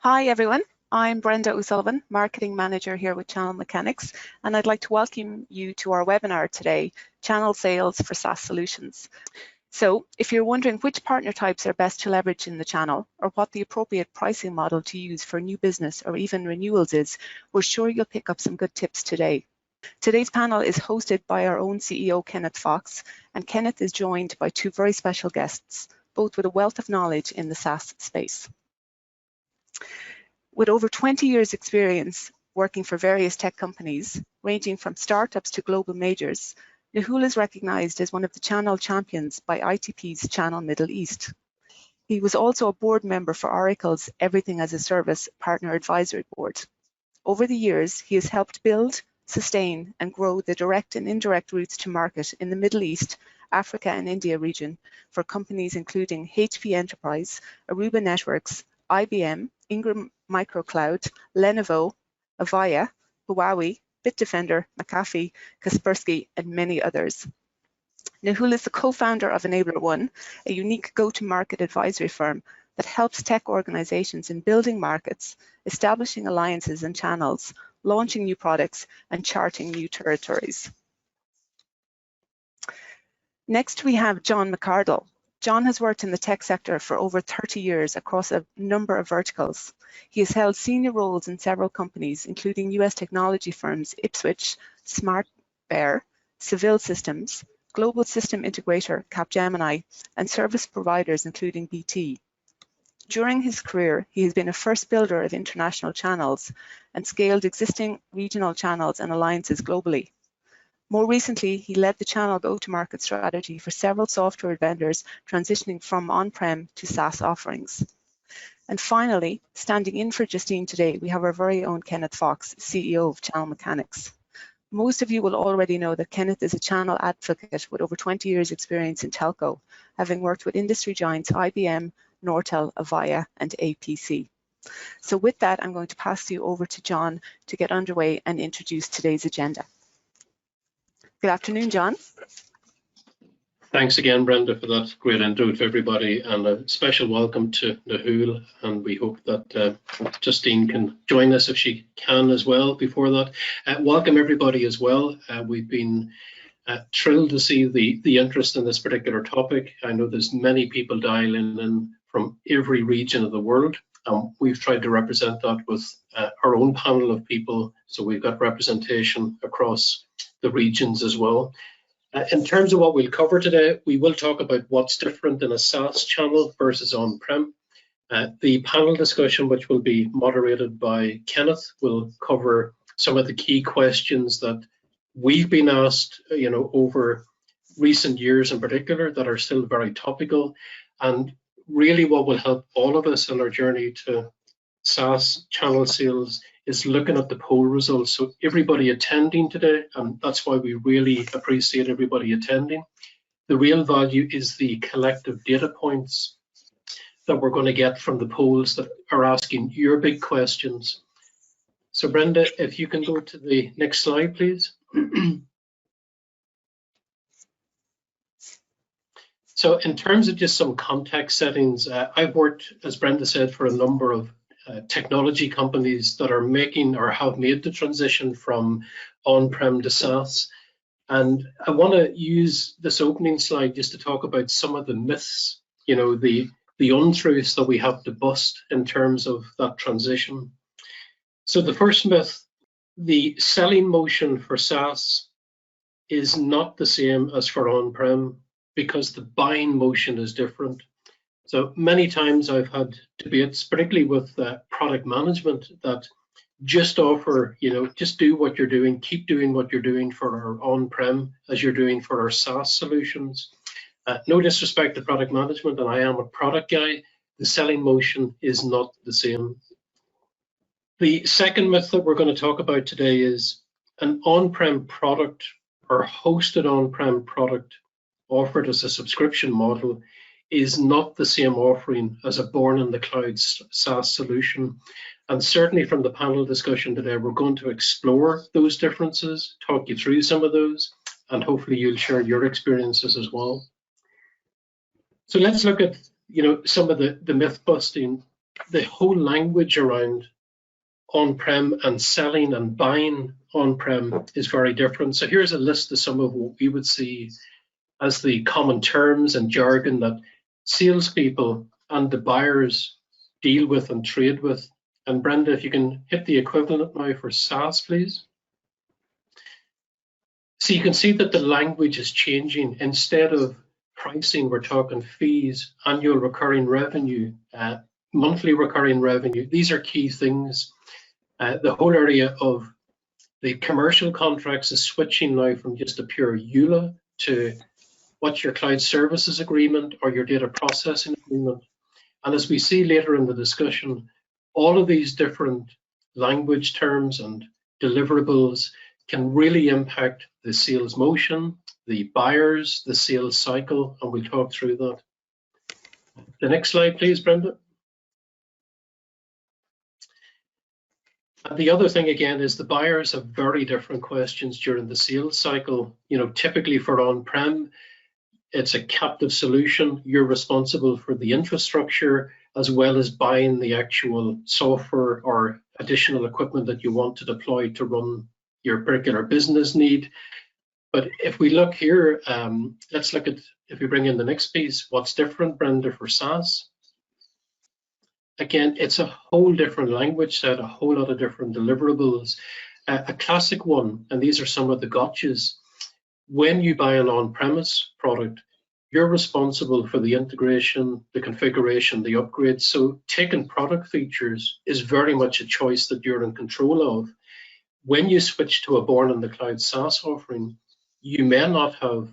Hi everyone, I'm Brenda O'Sullivan, Marketing Manager here with Channel Mechanics, and I'd like to welcome you to our webinar today, Channel Sales for Saas Solutions. So if you're wondering which partner types are best to leverage in the channel or what the appropriate pricing model to use for new business or even renewals is, we're sure you'll pick up some good tips today. Today's panel is hosted by our own CEO, Kenneth Fox, and Kenneth is joined by two very special guests, both with a wealth of knowledge in the SaaS space. With over 20 years experience working for various tech companies, ranging from startups to global majors, Nahul is recognized as one of the channel champions by ITP's Channel Middle East. He was also a board member for Oracle's Everything as a Service Partner Advisory Board. Over the years, he has helped build, sustain, and grow the direct and indirect routes to market in the Middle East, Africa, and India region for companies including HP Enterprise, Aruba Networks, IBM, Ingram Microcloud, Lenovo, Avaya, Huawei, Bitdefender, McAfee, Kaspersky, and many others. Nahul is the co-founder of Enabler One, a unique go-to-market advisory firm that helps tech organizations in building markets, establishing alliances and channels, launching new products, and charting new territories. Next, we have John McCardle. John has worked in the tech sector for over 30 years across a number of verticals. He has held senior roles in several companies, including US technology firms Ipswich, SmartBear, Seville Systems, global system integrator Capgemini, and service providers including BT. During his career, he has been a first builder of international channels and scaled existing regional channels and alliances globally. More recently, he led the channel go-to-market strategy for several software vendors transitioning from on-prem to SaaS offerings. And finally, standing in for Justine today, we have our very own Kenneth Fox, CEO of Channel Mechanics. Most of you will already know that Kenneth is a channel advocate with over 20 years experience in telco, having worked with industry giants IBM, Nortel, Avaya, and APC. So with that, I'm going to pass you over to John to get underway and introduce today's agenda. Good afternoon, John. Thanks again, Brenda, for that great intro to everybody, and a special welcome to Nahul, and we hope that Justine can join us if she can as well before that. Welcome everybody as well. We've been thrilled to see the interest in this particular topic. I know there's many people dialing in from every region of the world. We've tried to represent that with our own panel of people, so we've got representation across the regions as well. In terms of what we'll cover today, we will talk about what's different in a SaaS channel versus on-prem. The panel discussion, which will be moderated by Kenneth, will cover some of the key questions that we've been asked, over recent years in particular, that are still very topical, and really what will help all of us in our journey to SaaS channel sales is looking at the poll results. So everybody attending today, and that's why we really appreciate everybody attending. The real value is the collective data points that we're going to get from the polls that are asking your big questions. So Brenda, if you can go to the next slide, please. So in terms of just some context settings, I've worked, as Brenda said, for a number of technology companies that are making or have made the transition from on-prem to SaaS. And I want to use this opening slide just to talk about some of the myths, the untruths that we have to bust in terms of that transition. So the first myth, the selling motion for SaaS is not the same as for on-prem because the buying motion is different. So many times I've had debates, particularly with product management, that just offer, just do what you're doing, keep doing what you're doing for our on-prem as you're doing for our SaaS solutions. No disrespect to product management, and I am a product guy, the selling motion is not the same. The second myth that we're going to talk about today is an on-prem product or hosted on-prem product offered as a subscription model is not the same offering as a born-in-the-cloud SaaS solution. And certainly from the panel discussion today, we're going to explore those differences, talk you through some of those, and hopefully you'll share your experiences as well. So let's look at, some of the myth busting the whole language around on-prem and selling and buying on-prem is very different. So here's a list of some of what we would see as the common terms and jargon that salespeople and the buyers deal with and trade with. And Brenda, if you can hit the equivalent now for Saas, please. So you can see that the language is changing. Instead of pricing, we're talking fees, annual recurring revenue, monthly recurring revenue. These are key things. The whole area of the commercial contracts is switching now from just a pure EULA to what's your cloud services agreement or your data processing agreement. And as we see later in the discussion, all of these different language terms and deliverables can really impact the sales motion, the buyers, the sales cycle, and we'll talk through that. The next slide, please, Brenda. And the other thing again is the buyers have very different questions during the sales cycle. You know, typically for on-prem, it's a captive solution. You're responsible for the infrastructure as well as buying the actual software or additional equipment that you want to deploy to run your particular business need. But if we look here, let's look at, if we bring in the next piece, what's different, Brenda, for Saas? Again, it's a whole different language set, a whole lot of different deliverables. A classic one, and these are some of the gotchas. When you buy an on-premise product, you're responsible for the integration, the configuration, the upgrades. So taking product features is very much a choice that you're in control of. When you switch to a born in the cloud SaaS offering, you may not have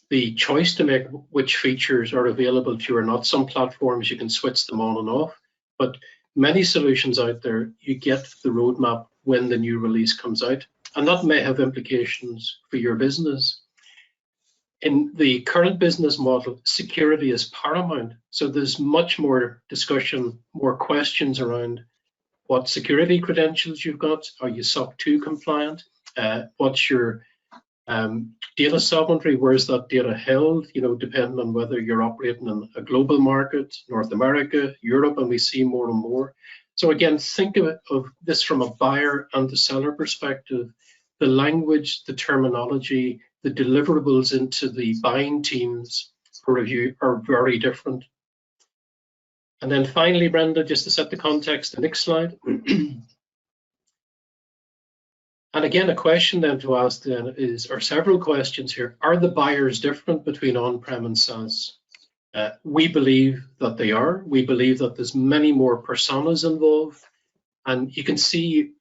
the choice to make which features are available to you or not. Some platforms you can switch them on and off, but many solutions out there, you get the roadmap when the new release comes out, and that may have implications for your business. In the current business model, security is paramount. So there's much more discussion, more questions around what security credentials you've got. Are you SOC 2 compliant? What's your data sovereignty? Where's that data held? You know, depending on whether you're operating in a global market, North America, Europe, and we see more and more. So again, think of this from a buyer and the seller perspective. The language, the terminology, the deliverables into the buying teams for review are very different. And then finally, Brenda, just to set the context, the next slide. And again, a question then to ask then is, or several questions here, are the buyers different between on-prem and SaaS? We believe that they are. We believe that there's many more personas involved, and you can see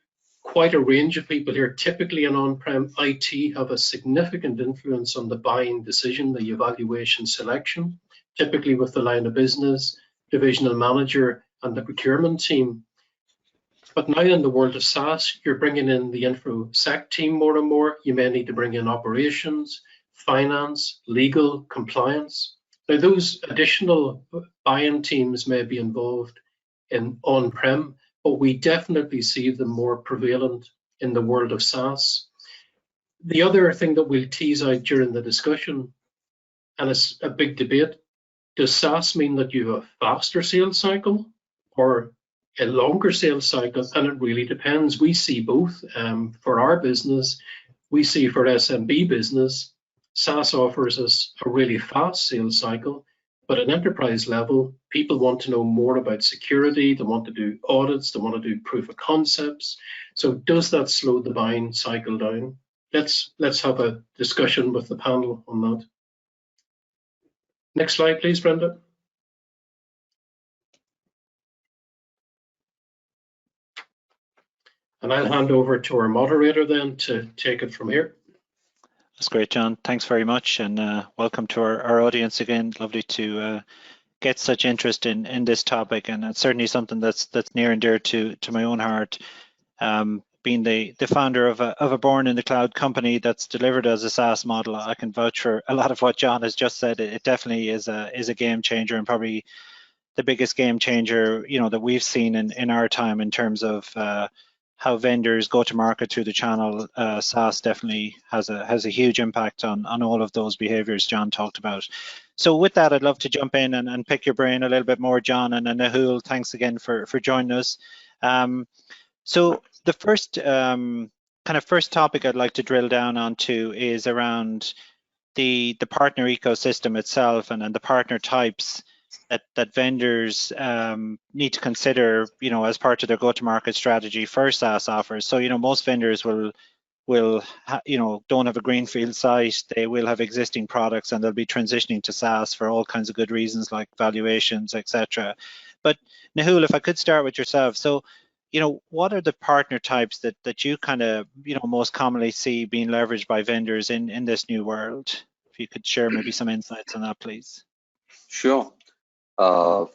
quite a range of people here. Typically in on-prem, IT have a significant influence on the buying decision, the evaluation selection, typically with the line of business, divisional manager, and the procurement team. But now in the world of SaaS, you're bringing in the InfoSec team more and more. You may need to bring in operations, finance, legal, compliance. Now those additional buy-in teams may be involved in on-prem, but we definitely see them more prevalent in the world of SaaS. The other thing that we'll tease out during the discussion, and it's a big debate, does SaaS mean that you have a faster sales cycle or a longer sales cycle? And it really depends. We see both. For our business, we see for SMB business, SaaS offers us a really fast sales cycle, but at enterprise level, people want to know more about security, they want to do audits, they want to do proof of concepts. So does that slow the buying cycle down? Let's have a discussion with the panel on that. Next slide, please, Brenda. And I'll hand over to our moderator then to take it from here. That's great, John. Thanks very much, and welcome to our audience again. Lovely to get such interest in this topic, and it's certainly something that's near and dear to my own heart. Being the founder of a born in the cloud company that's delivered as a SaaS model, I can vouch for a lot of what John has just said. It definitely is a game changer, and probably the biggest game changer, you know, that we've seen in our time in terms of how vendors go to market through the channel, Saas definitely has a huge impact on all of those behaviors John talked about. So with that, I'd love to jump in and pick your brain a little bit more, John, and Nahul, thanks again for joining us. So the first first topic I'd like to drill down onto is around the partner ecosystem itself and the partner types that vendors need to consider, as part of their go-to-market strategy for SaaS offers. So, most vendors will don't have a greenfield site. They will have existing products, and they'll be transitioning to SaaS for all kinds of good reasons, like valuations, etc. But Nahul, if I could start with yourself, so what are the partner types that you kind of most commonly see being leveraged by vendors in this new world? If you could share maybe some insights on that, please. Sure.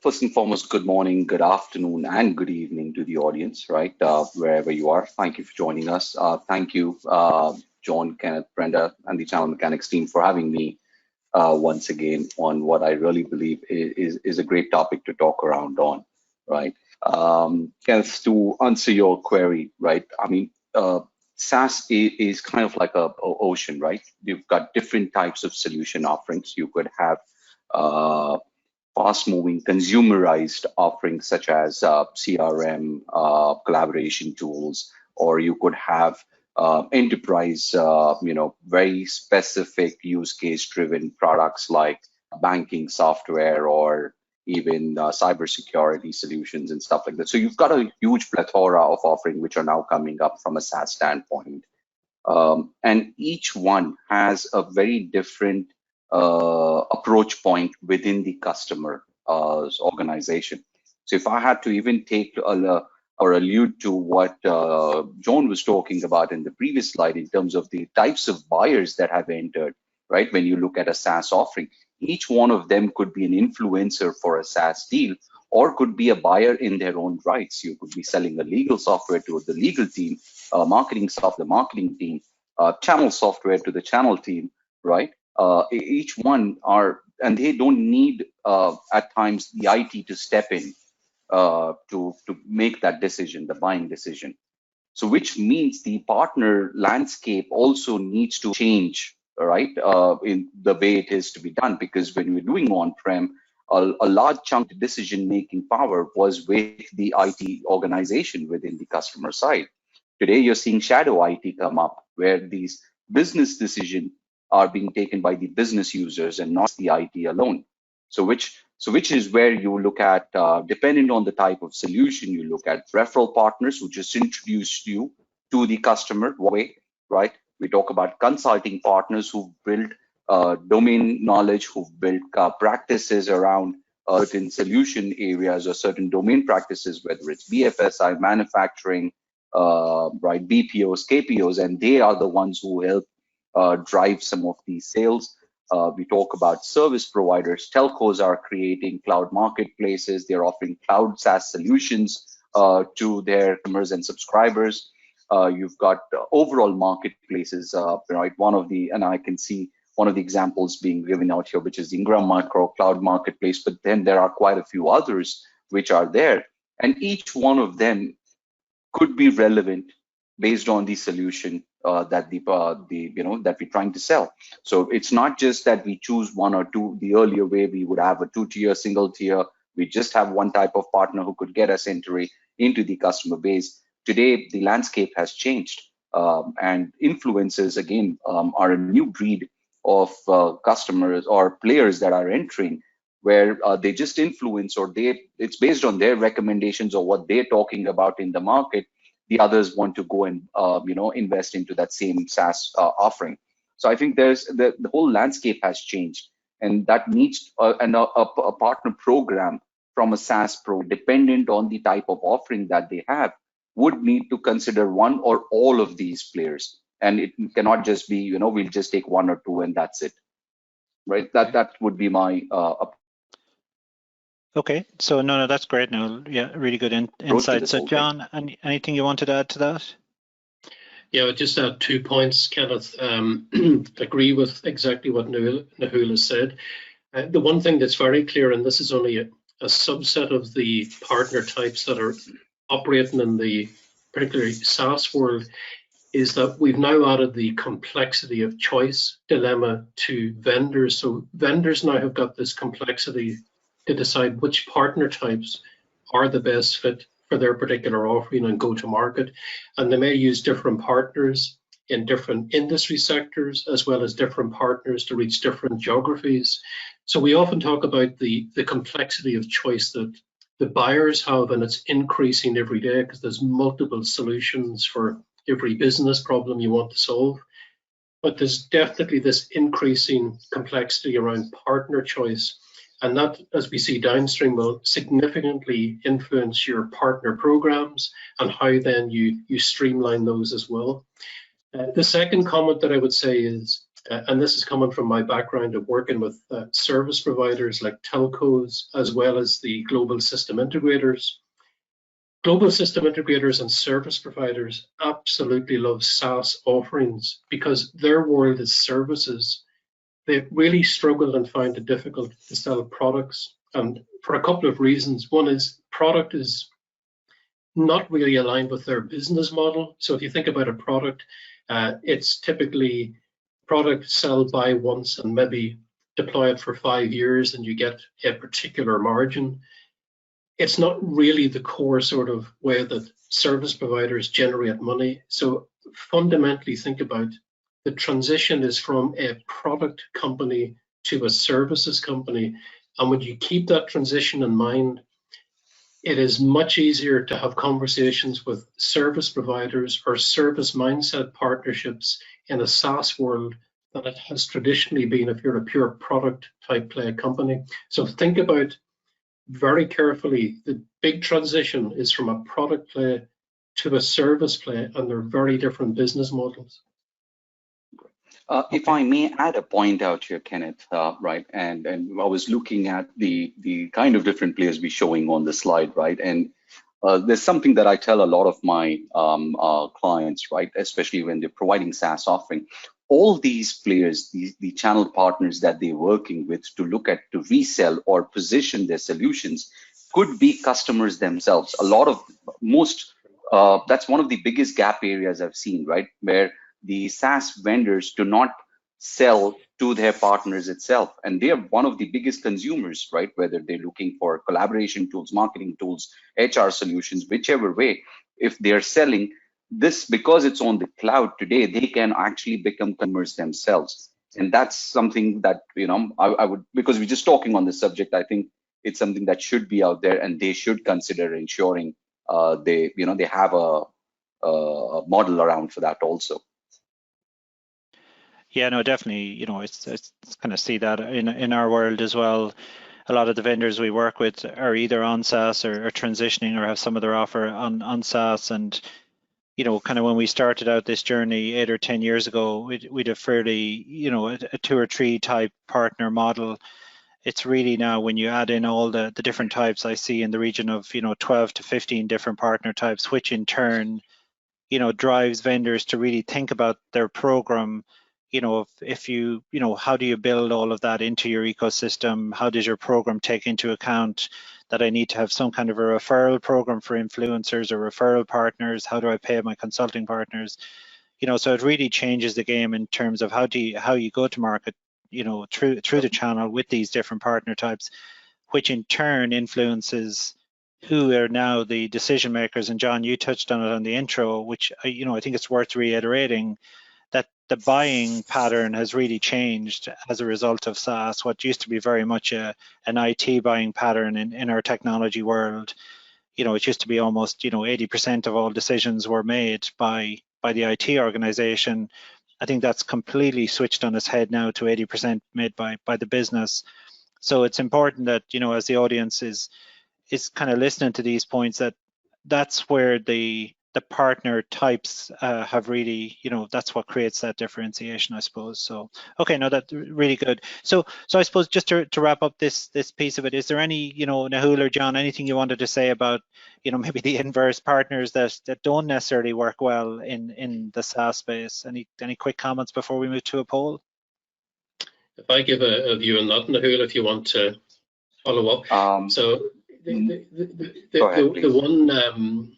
First and foremost, good morning, good afternoon, and good evening to the audience, right? Wherever you are. Thank you for joining us. Thank you, John, Kenneth, Brenda, and the Channel Mechanics team for having me once again on what I really believe is a great topic to talk around on, right? Kenneth, to answer your query, right? I mean, SaaS is kind of like a ocean, right? You've got different types of solution offerings. You could have fast-moving consumerized offerings such as CRM, collaboration tools, or you could have enterprise, very specific use case-driven products like banking software or even cybersecurity solutions and stuff like that. So you've got a huge plethora of offering which are now coming up from a SaaS standpoint. And each one has a very different approach point within the customer organization. So if I had to even take or allude to what John was talking about in the previous slide in terms of the types of buyers that have entered, right? When you look at a SaaS offering, each one of them could be an influencer for a SaaS deal or could be a buyer in their own rights. You could be selling a legal software to the legal team, marketing software, the marketing team, channel software to the channel team, right? Each one are, and they don't need at times the IT to step in to make that decision, the buying decision. So which means the partner landscape also needs to change, right, in the way it is to be done, because when we're doing on-prem, a large chunk of decision-making power was with the IT organization within the customer side. Today, you're seeing shadow IT come up, where these business decisions are being taken by the business users and not the IT alone. So which is where you look at, depending on the type of solution, you look at referral partners who just introduce you to the customer way, right? We talk about consulting partners who've built domain knowledge, who've built practices around certain solution areas or certain domain practices, whether it's BFSI, manufacturing, right, BPOs, KPOs, and they are the ones who help drive some of these sales. We talk about service providers. Telcos are creating cloud marketplaces. They're offering cloud SaaS solutions to their customers and subscribers. You've got overall marketplaces, right? And I can see one of the examples being given out here, which is Ingram Micro Cloud Marketplace, but then there are quite a few others which are there. And each one of them could be relevant based on the solution that that we're trying to sell. So it's not just that we choose one or two. The earlier way we would have a two-tier, single tier. We just have one type of partner who could get us into the customer base. Today, the landscape has changed, and influencers again are a new breed of customers or players that are entering, where they just influence, or it's based on their recommendations or what they're talking about in the market. The others want to go and invest into that same SaaS offering. So I think there's the whole landscape has changed, and that needs a partner program from a SaaS pro, dependent on the type of offering that they have, would need to consider one or all of these players, and it cannot just be we'll just take one or two and that's it, right? That would be my Okay, so no, that's great. No, yeah, really good insight. So John, anything you wanted to add to that? Yeah, just add 2 points, Kenneth. Agree with exactly what Nahul has said. The one thing that's very clear, and this is only a subset of the partner types that are operating in the particularly SaaS world, is that we've now added the complexity of choice dilemma to vendors. So vendors now have got this complexity to decide which partner types are the best fit for their particular offering and go to market. And they may use different partners in different industry sectors, as well as different partners to reach different geographies. So we often talk about the complexity of choice that the buyers have, and it's increasing every day because there's multiple solutions for every business problem you want to solve. But there's definitely this increasing complexity around partner choice. And that, as we see downstream, will significantly influence your partner programs and how then you streamline those as well. The second comment that I would say is, and this is coming from my background of working with service providers like telcos, as well as the global system integrators. Global system integrators and service providers absolutely love SaaS offerings because their world is services. They really struggle and find it difficult to sell products, and for a couple of reasons. One is product is not really aligned with their business model. So if you think about a product, it's typically product sell, buy once, and maybe deploy it for 5 years, and you get a particular margin. It's not really the core sort of way that service providers generate money. So fundamentally think about the transition is from a product company to a services company. And when you keep that transition in mind, it is much easier to have conversations with service providers or service mindset partnerships in a SaaS world than it has traditionally been if you're a pure product type play company. So think about very carefully, the big transition is from a product play to a service play, and they're very different business models. If I may add a point out here, Kenneth, right, and I was looking at the kind of different players we're showing on the slide, right, and there's something that I tell a lot of my clients, right, especially when they're providing SaaS offering. All these players, the channel partners that they're working with to look at to resell or position their solutions could be customers themselves. That's one of the biggest gap areas I've seen, right, where the SaaS vendors do not sell to their partners itself, and they are one of the biggest consumers, right, whether they're looking for collaboration tools, marketing tools, HR solutions, whichever way. If they're selling this, because it's on the cloud today, they can actually become consumers themselves. And that's something that, you know, I would, because we're just talking on this subject, I think it's something that should be out there, and they should consider ensuring they have a model around for that also. Yeah, no, definitely. You know, it's kind of see that in our world as well. A lot of the vendors we work with are either on SaaS or transitioning or have some of their offer on SaaS. And you know, kind of when we started out this journey 8 or 10 years ago, we'd a fairly, you know, a 2 or 3 type partner model. It's really now when you add in all the different types, I see in the region of, you know, 12 to 15 different partner types, which in turn, you know, drives vendors to really think about their program. You know, if you know, how do you build all of that into your ecosystem? How does your program take into account that I need to have some kind of a referral program for influencers or referral partners? How do I pay my consulting partners? You know, so it really changes the game in terms of how you go to market, you know, through the channel with these different partner types, which in turn influences who are now the decision makers. And John, you touched on it on the intro, which, you know, I think it's worth reiterating, that the buying pattern has really changed as a result of SaaS. What used to be very much an IT buying pattern in our technology world, you know, it used to be almost, you know, 80% of all decisions were made by the IT organization. I think that's completely switched on its head now to 80% made by the business. So it's important that, you know, as the audience is kind of listening to these points, that's where the partner types have really, you know, that's what creates that differentiation, I suppose. So, okay, no, that's really good. So I suppose just to wrap up this piece of it, is there any, you know, Nahul or John, anything you wanted to say about, you know, maybe the inverse partners that don't necessarily work well in the SaaS space? Any quick comments before we move to a poll? If I give a view on that, Nahul, if you want to follow up. So the one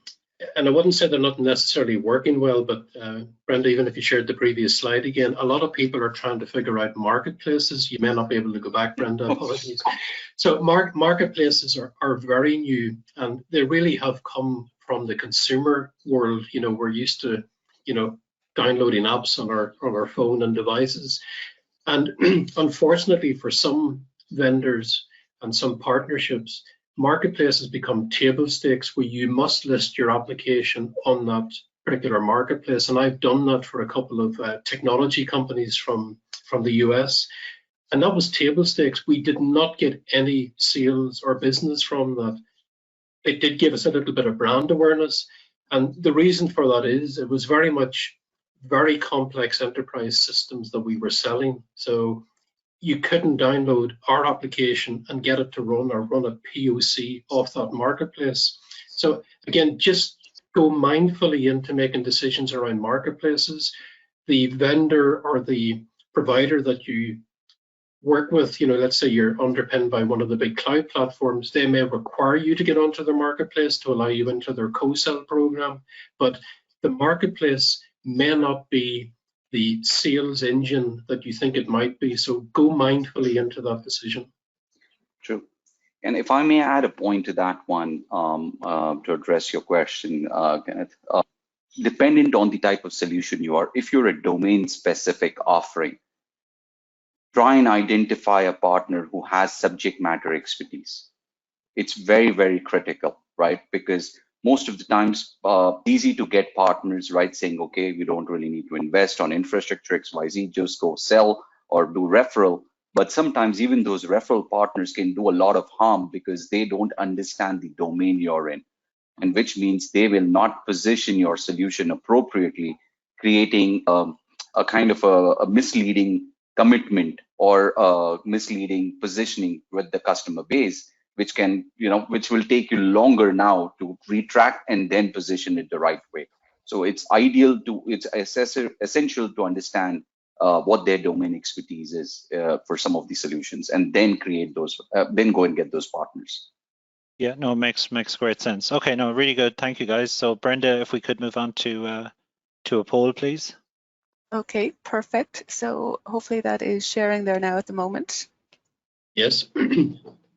and I wouldn't say they're not necessarily working well, but Brenda, even if you shared the previous slide again, a lot of people are trying to figure out marketplaces. You may not be able to go back, Brenda, apologies. So marketplaces are very new, and they really have come from the consumer world. You know, we're used to, you know, downloading apps on our phone and devices. And unfortunately for some vendors and some partnerships, marketplaces become table stakes where you must list your application on that particular marketplace. And I've done that for a couple of technology companies from the US. And that was table stakes. We did not get any sales or business from that. It did give us a little bit of brand awareness. And the reason for that is it was very much very complex enterprise systems that we were selling. So you couldn't download our application and get it to run or run a POC off that marketplace. So again, just go mindfully into making decisions around marketplaces. The vendor or the provider that you work with, you know, let's say you're underpinned by one of the big cloud platforms, they may require you to get onto their marketplace to allow you into their co-sell program, but the marketplace may not be the sales engine that you think it might be. So go mindfully into that decision. True. And if I may add a point to that one, to address your question, Kenneth, dependent on the type of solution you are, if you're a domain-specific offering, try and identify a partner who has subject matter expertise. It's very, very critical, right? Because most of the times, easy to get partners, right? Saying, okay, we don't really need to invest on infrastructure XYZ, just go sell or do referral. But sometimes even those referral partners can do a lot of harm because they don't understand the domain you're in, and which means they will not position your solution appropriately, creating a kind of a misleading commitment or misleading positioning with the customer base, which can, you know, which will take you longer now to retract and then position it the right way. So it's essential to understand what their domain expertise is for some of these solutions, and then create those, then go and get those partners. Yeah, no, makes great sense. Okay, no, really good. Thank you, guys. So Brenda, if we could move on to a poll, please. Okay, perfect. So hopefully that is sharing there now at the moment. Yes.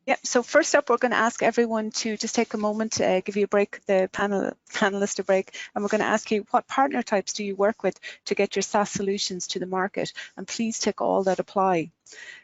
Yeah, so first up, we're going to ask everyone to just take a moment to give you a break, the panelist a break, and we're going to ask you, what partner types do you work with to get your SaaS solutions to the market? And please tick all that apply.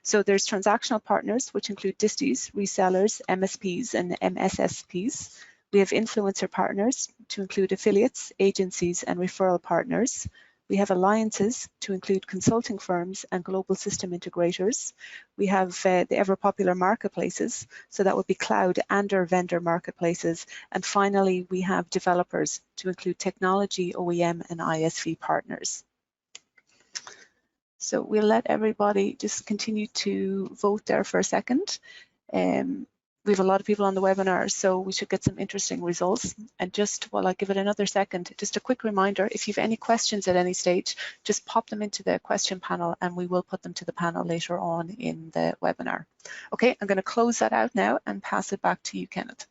So there's transactional partners, which include disties, resellers, MSPs, and MSSPs. We have influencer partners to include affiliates, agencies, and referral partners. We have alliances to include consulting firms and global system integrators. We have the ever popular marketplaces, so that would be cloud and or vendor marketplaces. And finally, we have developers to include technology, OEM, and ISV partners. So we'll let everybody just continue to vote there for a second. We have a lot of people on the webinar, so we should get some interesting results. And just while I give it another second, just a quick reminder, if you have any questions at any stage, just pop them into the question panel and we will put them to the panel later on in the webinar. Okay, I'm going to close that out now and pass it back to you, Kenneth.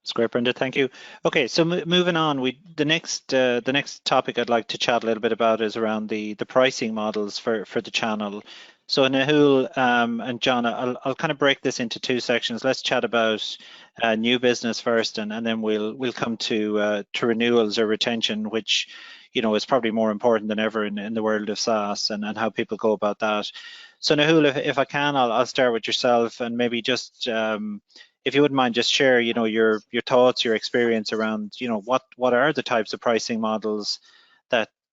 That's great, Brenda. Thank you. Okay, so moving on, the next topic I'd like to chat a little bit about is around the pricing models for the channel. So Nahul and John, I'll kind of break this into two sections. Let's chat about new business first, and then we'll come to renewals or retention, which, you know, is probably more important than ever in the world of SaaS, and how people go about that. So Nahul, if I can, I'll start with yourself, and maybe just if you wouldn't mind, just share, you know, your thoughts, your experience around, you know, what are the types of pricing models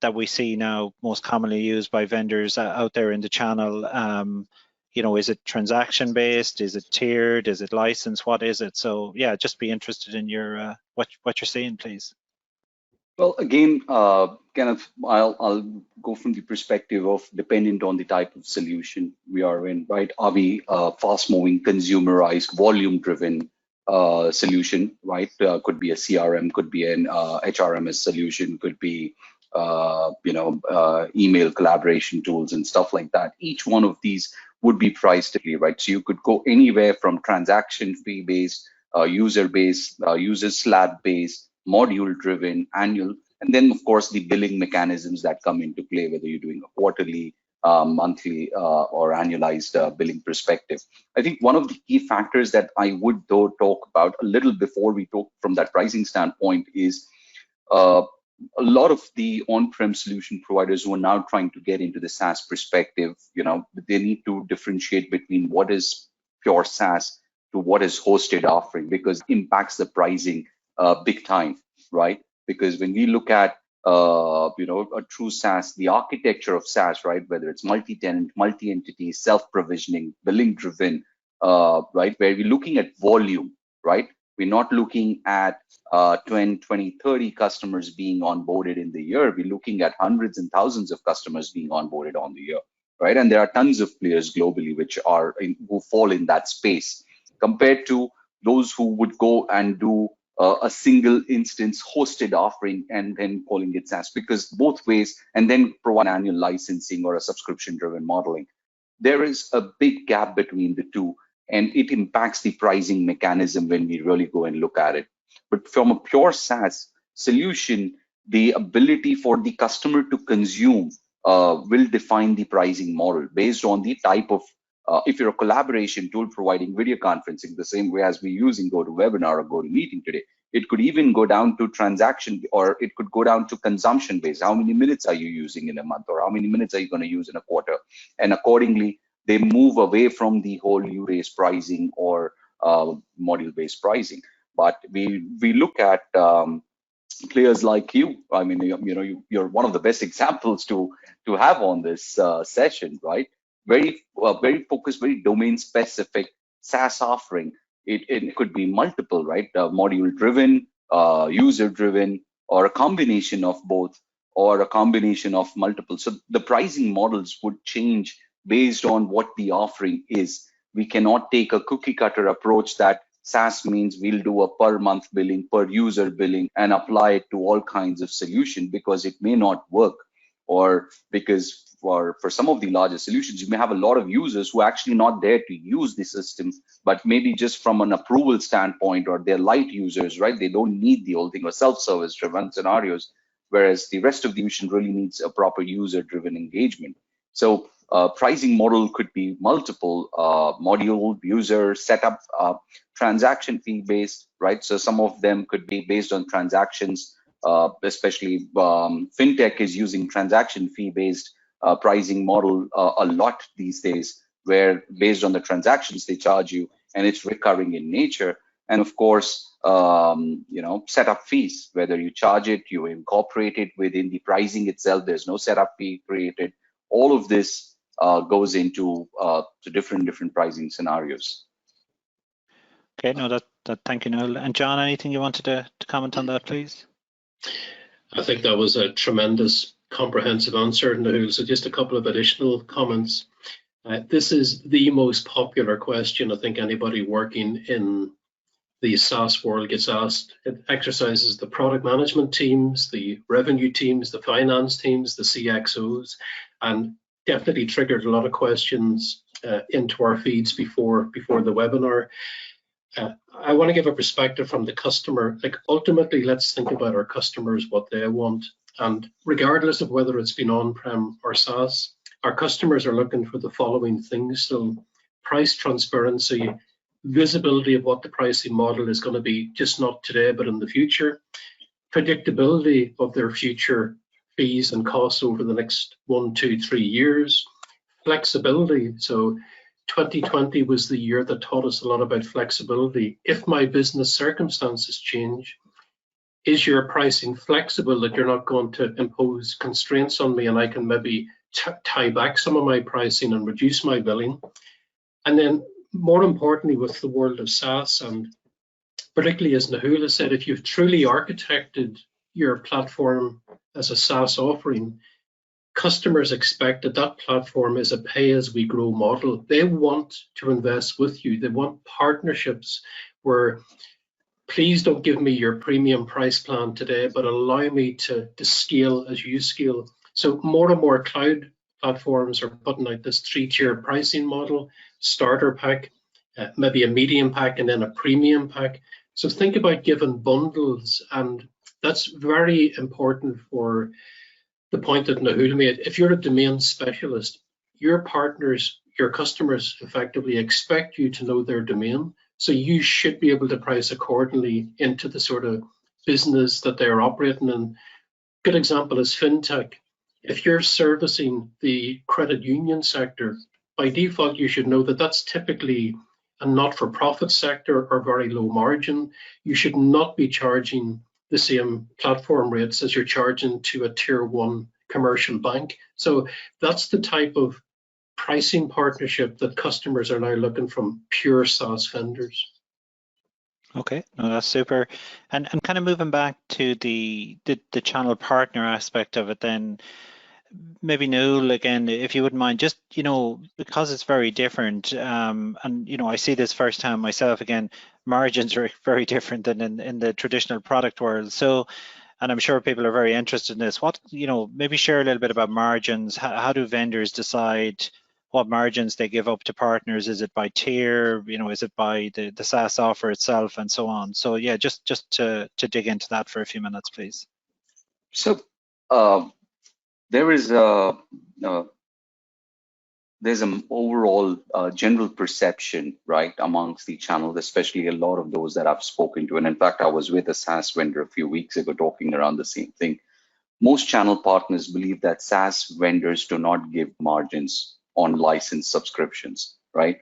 that we see now most commonly used by vendors out there in the channel. You know, is it transaction based? Is it tiered? Is it licensed? What is it? So yeah, just be interested in your what you're seeing, please. Well, again, Kenneth, I'll go from the perspective of dependent on the type of solution we are in, right? Are we a fast-moving, consumerized, volume-driven solution, right? Could be a CRM, could be an HRMS solution, could be email collaboration tools and stuff like that. Each one of these would be priced differently, right? So you could go anywhere from transaction fee based, user based, user slab based, module-driven, annual, and then of course the billing mechanisms that come into play, whether you're doing a quarterly, monthly, or annualized billing perspective. I think one of the key factors that I would though talk about a little before we talk from that pricing standpoint is a lot of the on-prem solution providers who are now trying to get into the SaaS perspective, they need to differentiate between what is pure SaaS to what is hosted offering, because it impacts the pricing big time, right? Because when we look at a true SaaS, the architecture of SaaS, right, whether it's multi-tenant, multi-entity, self-provisioning, billing-driven, right, where we're looking at volume, right? We're not looking at 10, 20, 30 customers being onboarded in the year. We're looking at hundreds and thousands of customers being onboarded on the year, right? And there are tons of players globally who fall in that space, compared to those who would go and do a single instance hosted offering and then calling it SaaS, because both ways, and then provide annual licensing or a subscription-driven modeling. There is a big gap between the two, and it impacts the pricing mechanism when we really go and look at it. But from a pure SaaS solution, the ability for the customer to consume will define the pricing model based on the type of, if you're a collaboration tool providing video conferencing the same way as we're using GoToWebinar or GoToMeeting today, it could even go down to transaction, or it could go down to consumption based. How many minutes are you using in a month, or how many minutes are you going to use in a quarter? And accordingly, they move away from the whole U-based pricing or module-based pricing. But we look at players like you. I mean, you're one of the best examples to have on this session, right? Very focused, very domain-specific SaaS offering. It could be multiple, right? Module-driven, user-driven, or a combination of both, or a combination of multiple. So the pricing models would change based on what the offering is. We cannot take a cookie cutter approach that SaaS means we'll do a per month billing, per user billing, and apply it to all kinds of solutions, because it may not work. Or because for some of the larger solutions, you may have a lot of users who are actually not there to use the system, but maybe just from an approval standpoint, or they're light users, right? They don't need the whole thing, or self-service driven scenarios, whereas the rest of the solution really needs a proper user-driven engagement. So pricing model could be multiple, module, user, setup, transaction fee based, right? So some of them could be based on transactions, especially fintech is using transaction fee based pricing model a lot these days, where based on the transactions they charge you, and it's recurring in nature. And of course, setup fees, whether you charge it, you incorporate it within the pricing itself, there's no setup fee created. All of this goes into to different pricing scenarios. Okay, no, that thank you, Noel. And John, anything you wanted to comment on that, please? I think that was a tremendous comprehensive answer, Noel. So just a couple of additional comments. This is the most popular question I think anybody working in the SaaS world gets asked. It exercises the product management teams, the revenue teams, the finance teams, the CXOs, and definitely triggered a lot of questions into our feeds before the webinar. I want to give a perspective from the customer. Like, ultimately, let's think about our customers, what they want. And regardless of whether it's been on-prem or SaaS, our customers are looking for the following things. So price transparency, visibility of what the pricing model is going to be, just not today, but in the future, predictability of their future fees and costs over the next 1, 2, 3 years, flexibility. So 2020 was the year that taught us a lot about flexibility. If my business circumstances change, is your pricing flexible, that you're not going to impose constraints on me and I can maybe tie back some of my pricing and reduce my billing? And then more importantly, with the world of SaaS, and particularly as Nahula said, if you've truly architected your platform as a SaaS offering, customers expect that that platform is a pay-as-we-grow model. They want to invest with you. They want partnerships where, please don't give me your premium price plan today, but allow me to scale as you scale. So more and more cloud platforms are putting out this 3-tier pricing model, starter pack, maybe a medium pack, and then a premium pack. So think about giving bundles and That's very important for the point that Nahul made. If you're a domain specialist, your partners, your customers effectively expect you to know their domain. So you should be able to price accordingly into the sort of business that they're operating in. Good example is fintech. If you're servicing the credit union sector, by default, you should know that that's typically a not-for-profit sector or very low margin. You should not be charging the same platform rates as you're charging to a tier one commercial bank. So that's the type of pricing partnership that customers are now looking from pure SaaS vendors. Okay, no, that's super. And kind of moving back to the channel partner aspect of it then, maybe Noel, again, if you wouldn't mind, just, because it's very different, and, I see this firsthand myself, again, margins are very different than in the traditional product world. So, and I'm sure people are very interested in this. What, maybe share a little bit about margins. How do vendors decide what margins they give up to partners? Is it by tier? Is it by the SaaS offer itself and so on? So yeah, just to dig into that for a few minutes, please. So there is there's an overall general perception, right, amongst the channels, especially a lot of those that I've spoken to. And in fact, I was with a SaaS vendor a few weeks ago talking around the same thing. Most channel partners believe that SaaS vendors do not give margins on license subscriptions, right?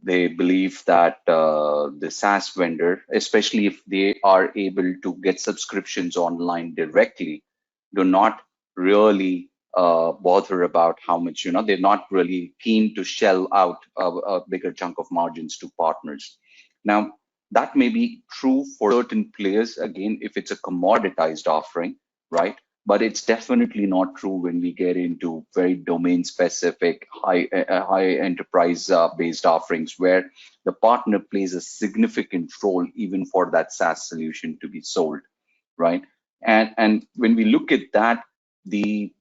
They believe that the SaaS vendor, especially if they are able to get subscriptions online directly, do not really bother about how much, they're not really keen to shell out a bigger chunk of margins to partners. Now, that may be true for certain players, again, if it's a commoditized offering, right? But it's definitely not true when we get into very domain-specific, high enterprise-based offerings where the partner plays a significant role even for that SaaS solution to be sold, right? And when we look at that, the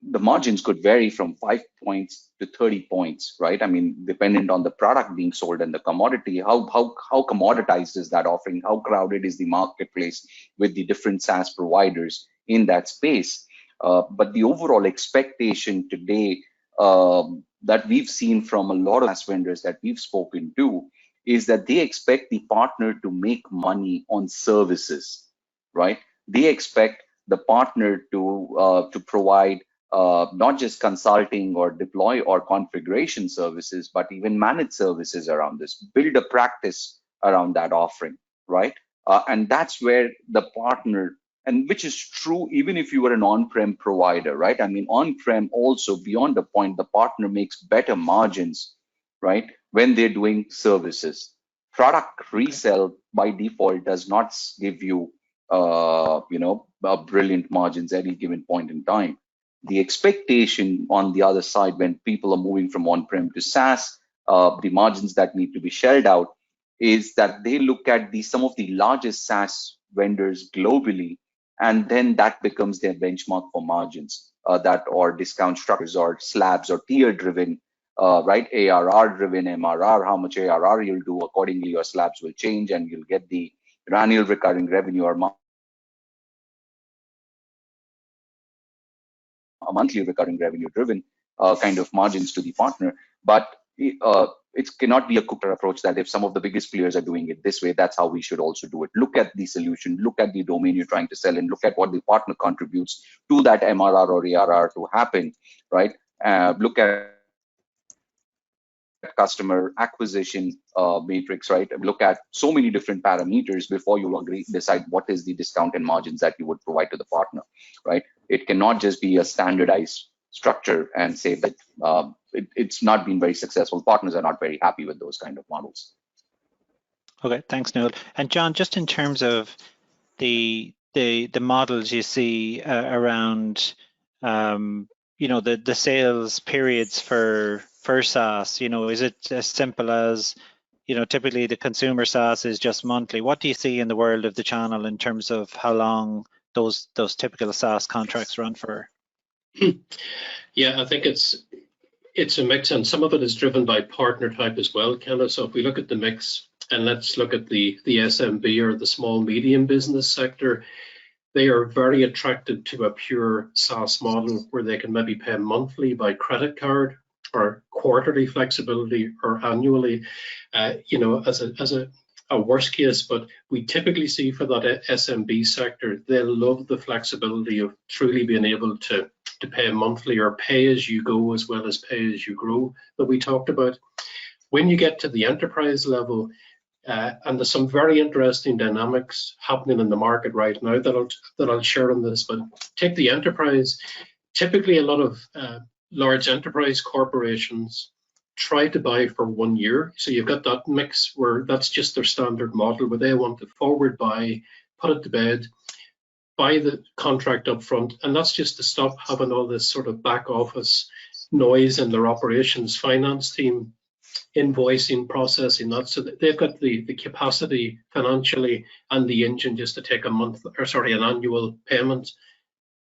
margins could vary from 5 points to 30 points, right? I mean, dependent on the product being sold and the commodity, how commoditized is that offering? How crowded is the marketplace with the different SaaS providers in that space? But the overall expectation today that we've seen from a lot of SaaS vendors that we've spoken to is that they expect the partner to make money on services, right? They expect the partner to provide not just consulting or deploy or configuration services, but even managed services around this, build a practice around that offering, right? And that's where the partner, and which is true even if you were an on-prem provider, right? I mean, on-prem also, beyond the point, the partner makes better margins, right, when they're doing services. Product resell by default does not give you brilliant margins at any given point in time. The expectation on the other side, when people are moving from on-prem to SaaS, the margins that need to be shelled out is that they look at some of the largest SaaS vendors globally, and then that becomes their benchmark for margins, that or discount structures or slabs or tier-driven, right? ARR-driven, MRR, how much ARR you'll do, accordingly your slabs will change, and you'll get the annual recurring revenue or a monthly recurring revenue driven kind of margins to the partner. But it cannot be a cookie approach that if some of the biggest players are doing it this way, that's how we should also do it. Look at the solution, look at the domain you're trying to sell, and look at what the partner contributes to that MRR or ARR to happen, right? Look at customer acquisition matrix, right? Look at so many different parameters before you decide what is the discount and margins that you would provide to the partner, right? It cannot just be a standardized structure and say that it's not been very successful. Partners are not very happy with those kind of models. Okay, thanks, Noel. And John, just in terms of the models you see around the sales periods for SaaS, is it as simple as, typically the consumer SaaS is just monthly? What do you see in the world of the channel in terms of how long those typical SaaS contracts run for? Yeah, I think it's a mix, and some of it is driven by partner type as well, Kenneth. So if we look at the mix, and let's look at the SMB or the small medium business sector. They are very attracted to a pure SaaS model where they can maybe pay monthly by credit card, or quarterly flexibility, or annually, as a worst case. But we typically see for that SMB sector, they love the flexibility of truly being able to pay monthly or pay as you go, as well as pay as you grow, that we talked about. When you get to the enterprise level, and there's some very interesting dynamics happening in the market right now that I'll share on this. But take the enterprise. Typically, a lot of large enterprise corporations try to buy for 1 year. So you've got that mix where that's just their standard model, where they want to forward buy, put it to bed, buy the contract up front, and that's just to stop having all this sort of back office noise in their operations finance team, invoicing, processing that. So they've got the capacity financially and the engine just to take an annual payment.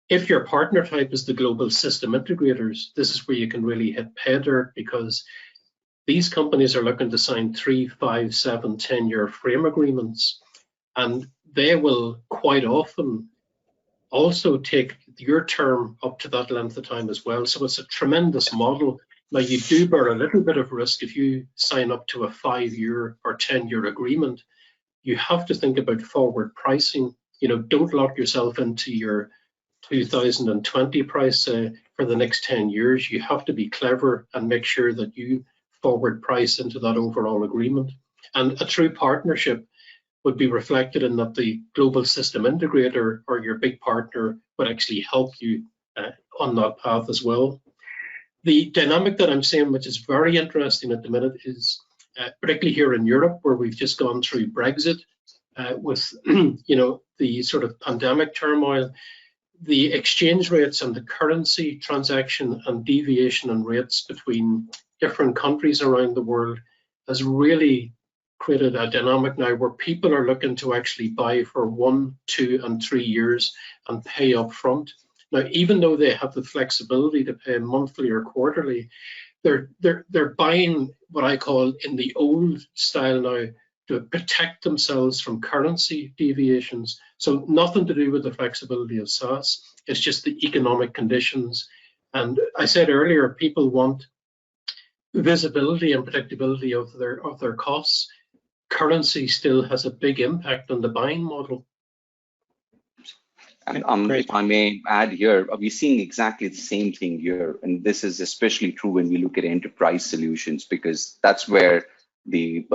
If your partner type is the global system integrators, this is where you can really hit pay dirt, because these companies are looking to sign 3, 5, 7, 10-year frame agreements, and they will quite often also take your term up to that length of time as well. So it's a tremendous model. Now, you do bear a little bit of risk if you sign up to a 5-year or 10-year agreement. You have to think about forward pricing. Don't lock yourself into your 2020 price for the next 10 years. You have to be clever and make sure that you forward price into that overall agreement. And a true partnership would be reflected in that the global system integrator or your big partner would actually help you on that path as well. The dynamic that I'm seeing, which is very interesting at the minute, is particularly here in Europe, where we've just gone through Brexit with the sort of pandemic turmoil. The exchange rates and the currency transaction and deviation in rates between different countries around the world has really created a dynamic now where people are looking to actually buy for 1, 2, and 3 years and pay up front. Now, even though they have the flexibility to pay monthly or quarterly, they're buying what I call in the old style now to protect themselves from currency deviations. So nothing to do with the flexibility of SaaS. It's just the economic conditions. And I said earlier, people want visibility and predictability of their costs. Currency still has a big impact on the buying model. And if I may add here, we're seeing exactly the same thing here. And this is especially true when we look at enterprise solutions, because that's where the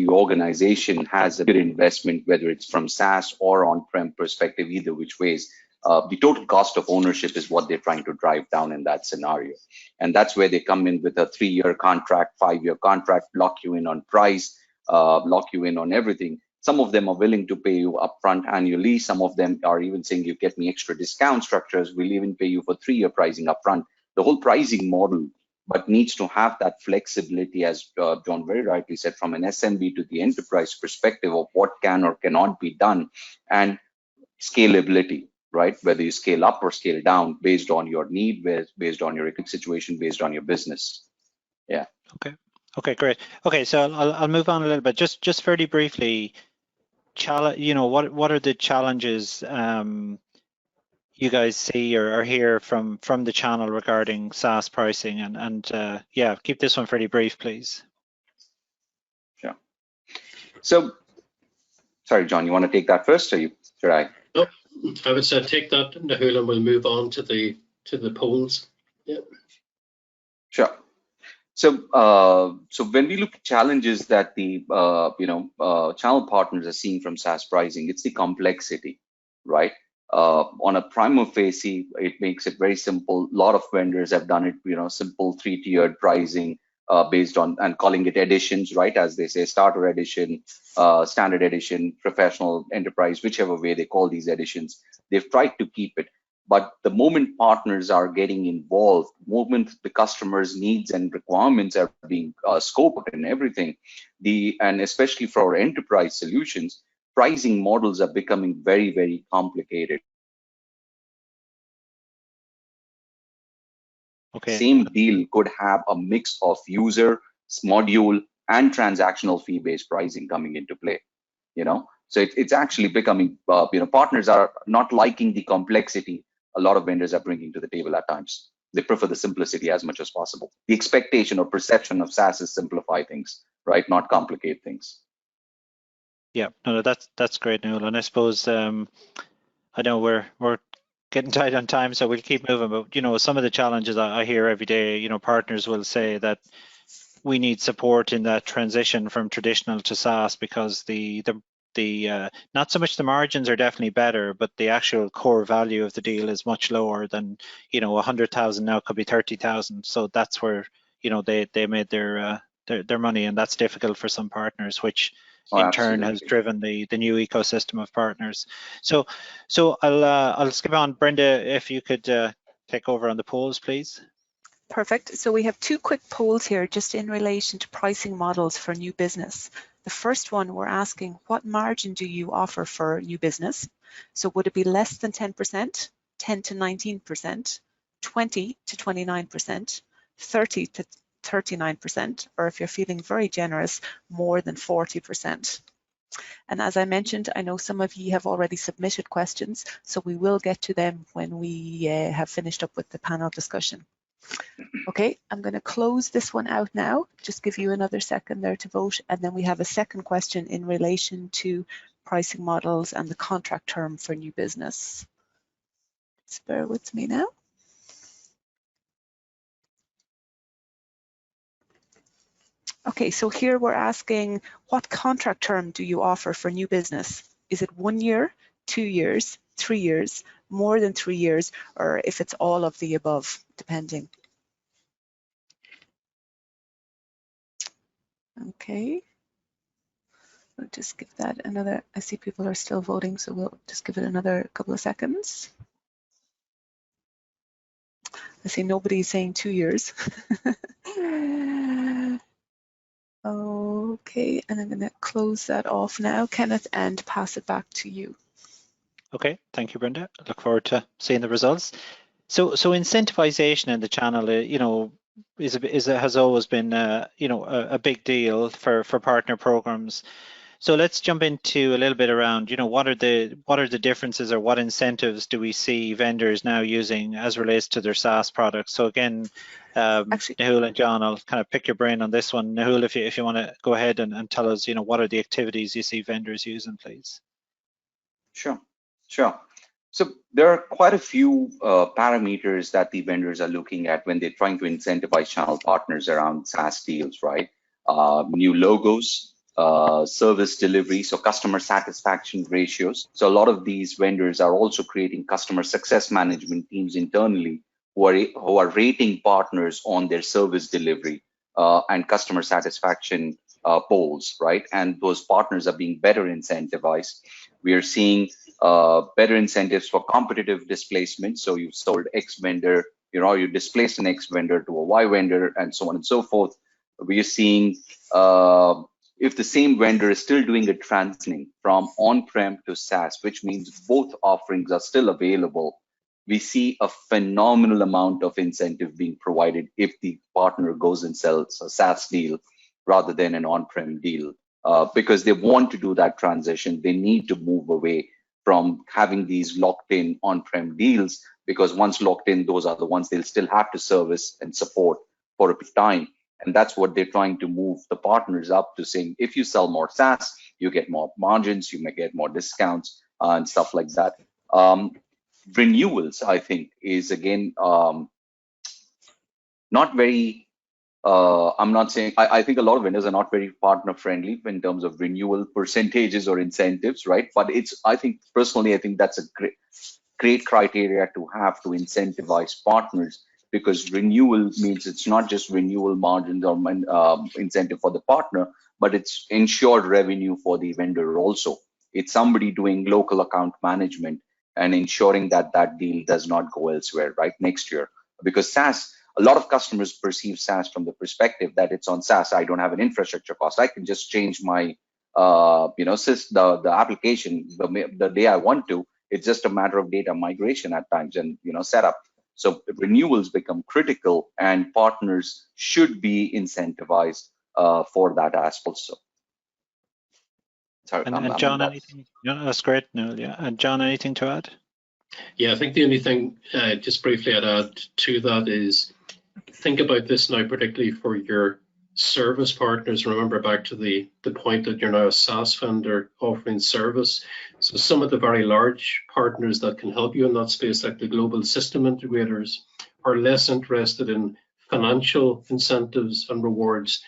organization has a good investment, whether it's from SaaS or on-prem perspective, either which ways. The total cost of ownership is what they're trying to drive down in that scenario. And that's where they come in with a 3-year contract, 5-year contract, lock you in on price, lock you in on everything. Some of them are willing to pay you upfront annually. Some of them are even saying, you get me extra discount structures. We'll even pay you for 3-year pricing upfront. The whole pricing model, but needs to have that flexibility, as John very rightly said, from an SMB to the enterprise perspective of what can or cannot be done, and scalability, right? Whether you scale up or scale down based on your need, based on your economic situation, based on your business. Yeah. Okay, great. Okay, so I'll move on a little bit. Just fairly briefly, what are the challenges you guys see or hear from the channel regarding SaaS pricing? And yeah, keep this one fairly brief, please. Sure. So, sorry, John, you want to take that first, or should I? No, I would say take that, Nahul, and we'll move on to the polls. Yeah. Sure. So, so when we look at challenges that the channel partners are seeing from SaaS pricing, it's the complexity, right? On a prima facie, it makes it very simple. A lot of vendors have done it, simple 3-tiered pricing based on, and calling it editions, right? As they say, starter edition, standard edition, professional, enterprise, whichever way they call these editions. They've tried to keep it. But the moment partners are getting involved, the moment the customer's needs and requirements are being scoped and everything, and especially for our enterprise solutions, pricing models are becoming very, very complicated. Okay. Same deal could have a mix of user, module, and transactional fee-based pricing coming into play. So it's actually becoming, partners are not liking the complexity a lot of vendors are bringing to the table at times. They prefer the simplicity as much as possible. The expectation or perception of SaaS is simplify things, right? Not complicate things. Yeah, no, that's great, Newell. And I suppose I know we're getting tight on time, so we'll keep moving. But some of the challenges I hear every day, partners will say that we need support in that transition from traditional to SaaS, because the not so much the margins are definitely better, but the actual core value of the deal is much lower than 100,000 now could be 30,000. So that's where they made their money, and that's difficult for some partners, which in turn has driven the new ecosystem of partners. So I'll skip on. Brenda, if you could take over on the polls, please. Perfect. So we have two quick polls here just in relation to pricing models for new business. The first one, we're asking, what margin do you offer for new business? So would it be less than 10%, 10 to 19%, 20 to 29%, 30 to 39%, or if you're feeling very generous, more than 40%. And as I mentioned, I know some of you have already submitted questions, so we will get to them when we have finished up with the panel discussion. Okay, I'm going to close this one out now, just give you another second there to vote, and then we have a second question in relation to pricing models and the contract term for new business. Just bear with me now. Okay, so here we're asking, what contract term do you offer for new business? Is it 1 year, 2 years, 3 years, more than 3 years, or if it's all of the above, depending? Okay, we'll just give that another, I see people are still voting, so we'll just give it another couple of seconds. I see nobody's saying 2 years. Okay, and I'm going to close that off now, Kenneth, and pass it back to you. Okay, thank you, Brenda. I look forward to seeing the results. So incentivization in the channel, has always been, a big deal for partner programs. So let's jump into a little bit around, what are the differences, or what incentives do we see vendors now using as relates to their SaaS products? So again, Nahul and John, I'll kind of pick your brain on this one. Nahul, if you want to go ahead and tell us, what are the activities you see vendors using, please? Sure. So there are quite a few parameters that the vendors are looking at when they're trying to incentivize channel partners around SaaS deals, right? New logos, service delivery, so customer satisfaction ratios. So a lot of these vendors are also creating customer success management teams internally who are rating partners on their service delivery and customer satisfaction polls, right? And those partners are being better incentivized. We are seeing better incentives for competitive displacement. So you've sold X vendor, you displaced an X vendor to a Y vendor, and so on and so forth. We are seeing if the same vendor is still doing a transitioning from on-prem to SaaS, which means both offerings are still available, we see a phenomenal amount of incentive being provided if the partner goes and sells a SaaS deal rather than an on-prem deal, because they want to do that transition. They need to move away from having these locked in on-prem deals, because once locked in, those are the ones they'll still have to service and support for a time. And that's what they're trying to move the partners up to, saying, if you sell more SaaS, you get more margins, you may get more discounts and stuff like that. Renewals, I think, is again not very, I'm not saying, I think a lot of vendors are not very partner friendly in terms of renewal percentages or incentives, right? But I think personally, I think that's a great criteria to have to incentivize partners, because renewal means it's not just renewal margins or incentive for the partner, but it's ensured revenue for the vendor also. It's somebody doing local account management and ensuring that that deal does not go elsewhere, right, next year. Because SaaS, a lot of customers perceive SaaS from the perspective that it's on SaaS, I don't have an infrastructure cost. I can just change my, the application the day I want to. It's just a matter of data migration at times and, setup. So renewals become critical, and partners should be incentivized for that aspect also. Sorry, And John, anything? Yeah, that's great, Noel. Yeah, and John, anything to add? Yeah, I think the only thing, just briefly, I'd add to that is think about this now, particularly for your service partners. Remember back to the point that you're now a SaaS vendor offering service. So some of the very large partners that can help you in that space, like the global system integrators, are less interested in financial incentives and rewards.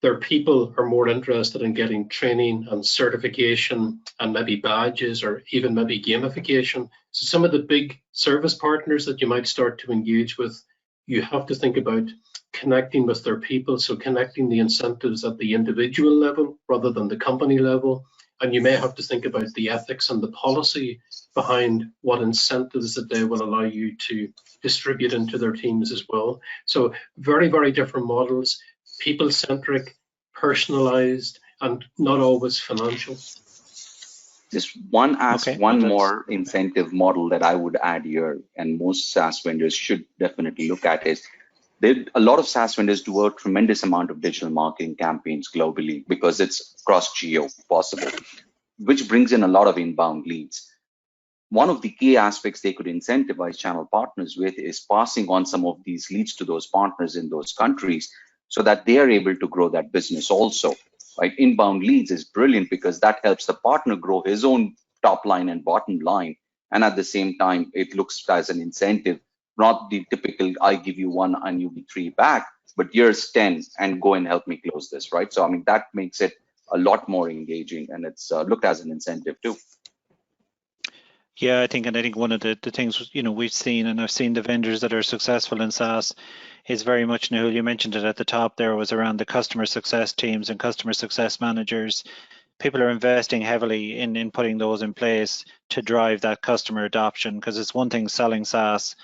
Their people are more interested in getting training and certification and maybe badges or even maybe gamification. So some of the big service partners that you might start to engage with, you have to think about connecting with their people. So connecting the incentives at the individual level rather than the company level. And you may have to think about the ethics and the policy behind what incentives that they will allow you to distribute into their teams as well. So very, very different models. People-centric, personalized, and not always financial. Just one more incentive model that I would add here, and most SaaS vendors should definitely look at is, a lot of SaaS vendors do a tremendous amount of digital marketing campaigns globally because it's cross-geo possible, which brings in a lot of inbound leads. One of the key aspects they could incentivize channel partners with is passing on some of these leads to those partners in those countries so that they are able to grow that business also. Right? Inbound leads is brilliant because that helps the partner grow his own top line and bottom line. And at the same time, it looks as an incentive, not the typical, I give you one and you give 3 back, but here's 10 and go and help me close this, right? So, I mean, that makes it a lot more engaging, and it's looked as an incentive too. Yeah, I think one of the things, we've seen, and I've seen the vendors that are successful in SaaS, is very much, Noel, you mentioned it at the top there, was around the customer success teams and customer success managers. People are investing heavily in putting those in place to drive that customer adoption, because it's one thing selling SaaS.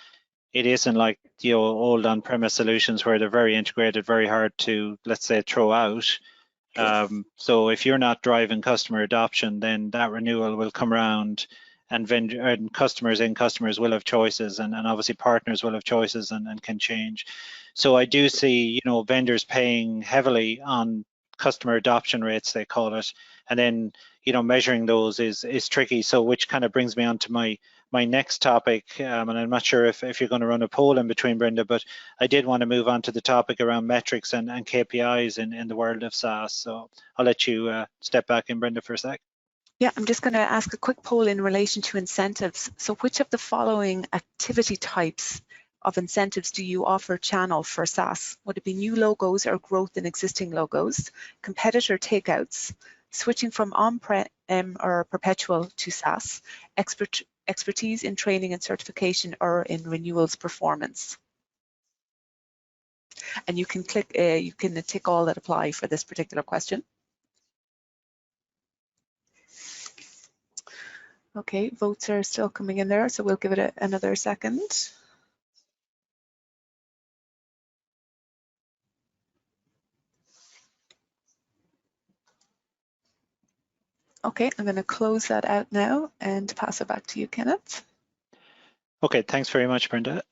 It isn't like old on-premise solutions where they're very integrated, very hard to, let's say, throw out. So if you're not driving customer adoption, then that renewal will come around, and customers will have choices, and obviously partners will have choices and can change. So I do see, vendors paying heavily on customer adoption rates, they call it, and then, measuring those is tricky. So which kind of brings me on to my next topic, and I'm not sure if you're going to run a poll in between, Brenda, but I did want to move on to the topic around metrics and KPIs in the world of SaaS. So I'll let you step back in, Brenda, for a sec. Yeah, I'm just going to ask a quick poll in relation to incentives. So which of the following activity types of incentives do you offer channel for SaaS? Would it be new logos or growth in existing logos, competitor takeouts, switching from on-prem or perpetual to SaaS, expertise in training and certification, or in renewals performance? And you can click, you can tick all that apply for this particular question. Okay, votes are still coming in there, so we'll give it another second. Okay, I'm going to close that out now and pass it back to you, Kenneth. Okay, thanks very much, Brenda.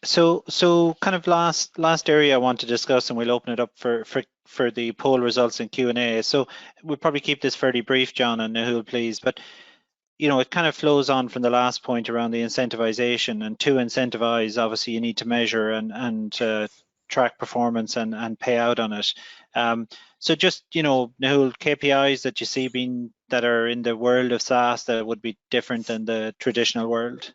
So kind of last area I want to discuss, and we'll open it up for the poll results in Q&A. So we'll probably keep this fairly brief, John and Nahul, please. But it kind of flows on from the last point around the incentivization. And to incentivize, obviously, you need to measure and track performance and pay out on it. So just, Nahul, KPIs that you see that are in the world of SaaS that would be different than the traditional world?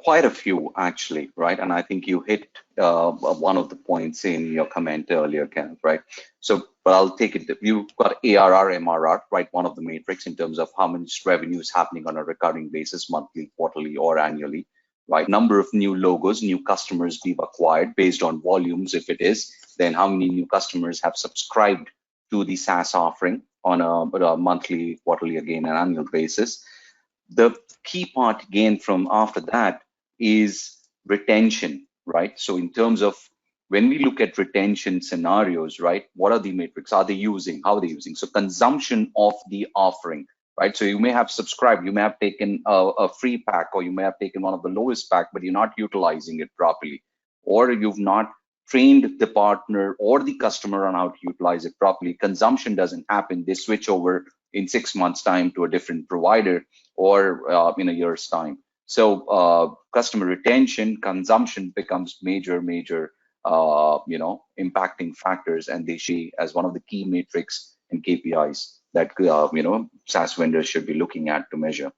Quite a few, actually, right? And I think you hit one of the points in your comment earlier, Kenneth, right? So, but I'll take it. You've got ARR, MRR, right? One of the metrics in terms of how much revenue is happening on a recurring basis, monthly, quarterly, or annually, right? Number of new logos, new customers we've acquired based on volumes. If it is, then how many new customers have subscribed to the SaaS offering on a monthly, quarterly, again, an annual basis. The key part again from after that is retention, right? So in terms of when we look at retention scenarios, right, what are the metrics? Are they using? How are they using? So consumption of the offering, right? So you may have subscribed, you may have taken a free pack, or you may have taken one of the lowest pack, but you're not utilizing it properly, or you've not trained the partner or the customer on how to utilize it properly, consumption doesn't happen. They switch over in 6 months' time to a different provider or in a year's time. So customer retention, consumption becomes major impacting factors, and they should as one of the key metrics and KPIs that SaaS vendors should be looking at to measure,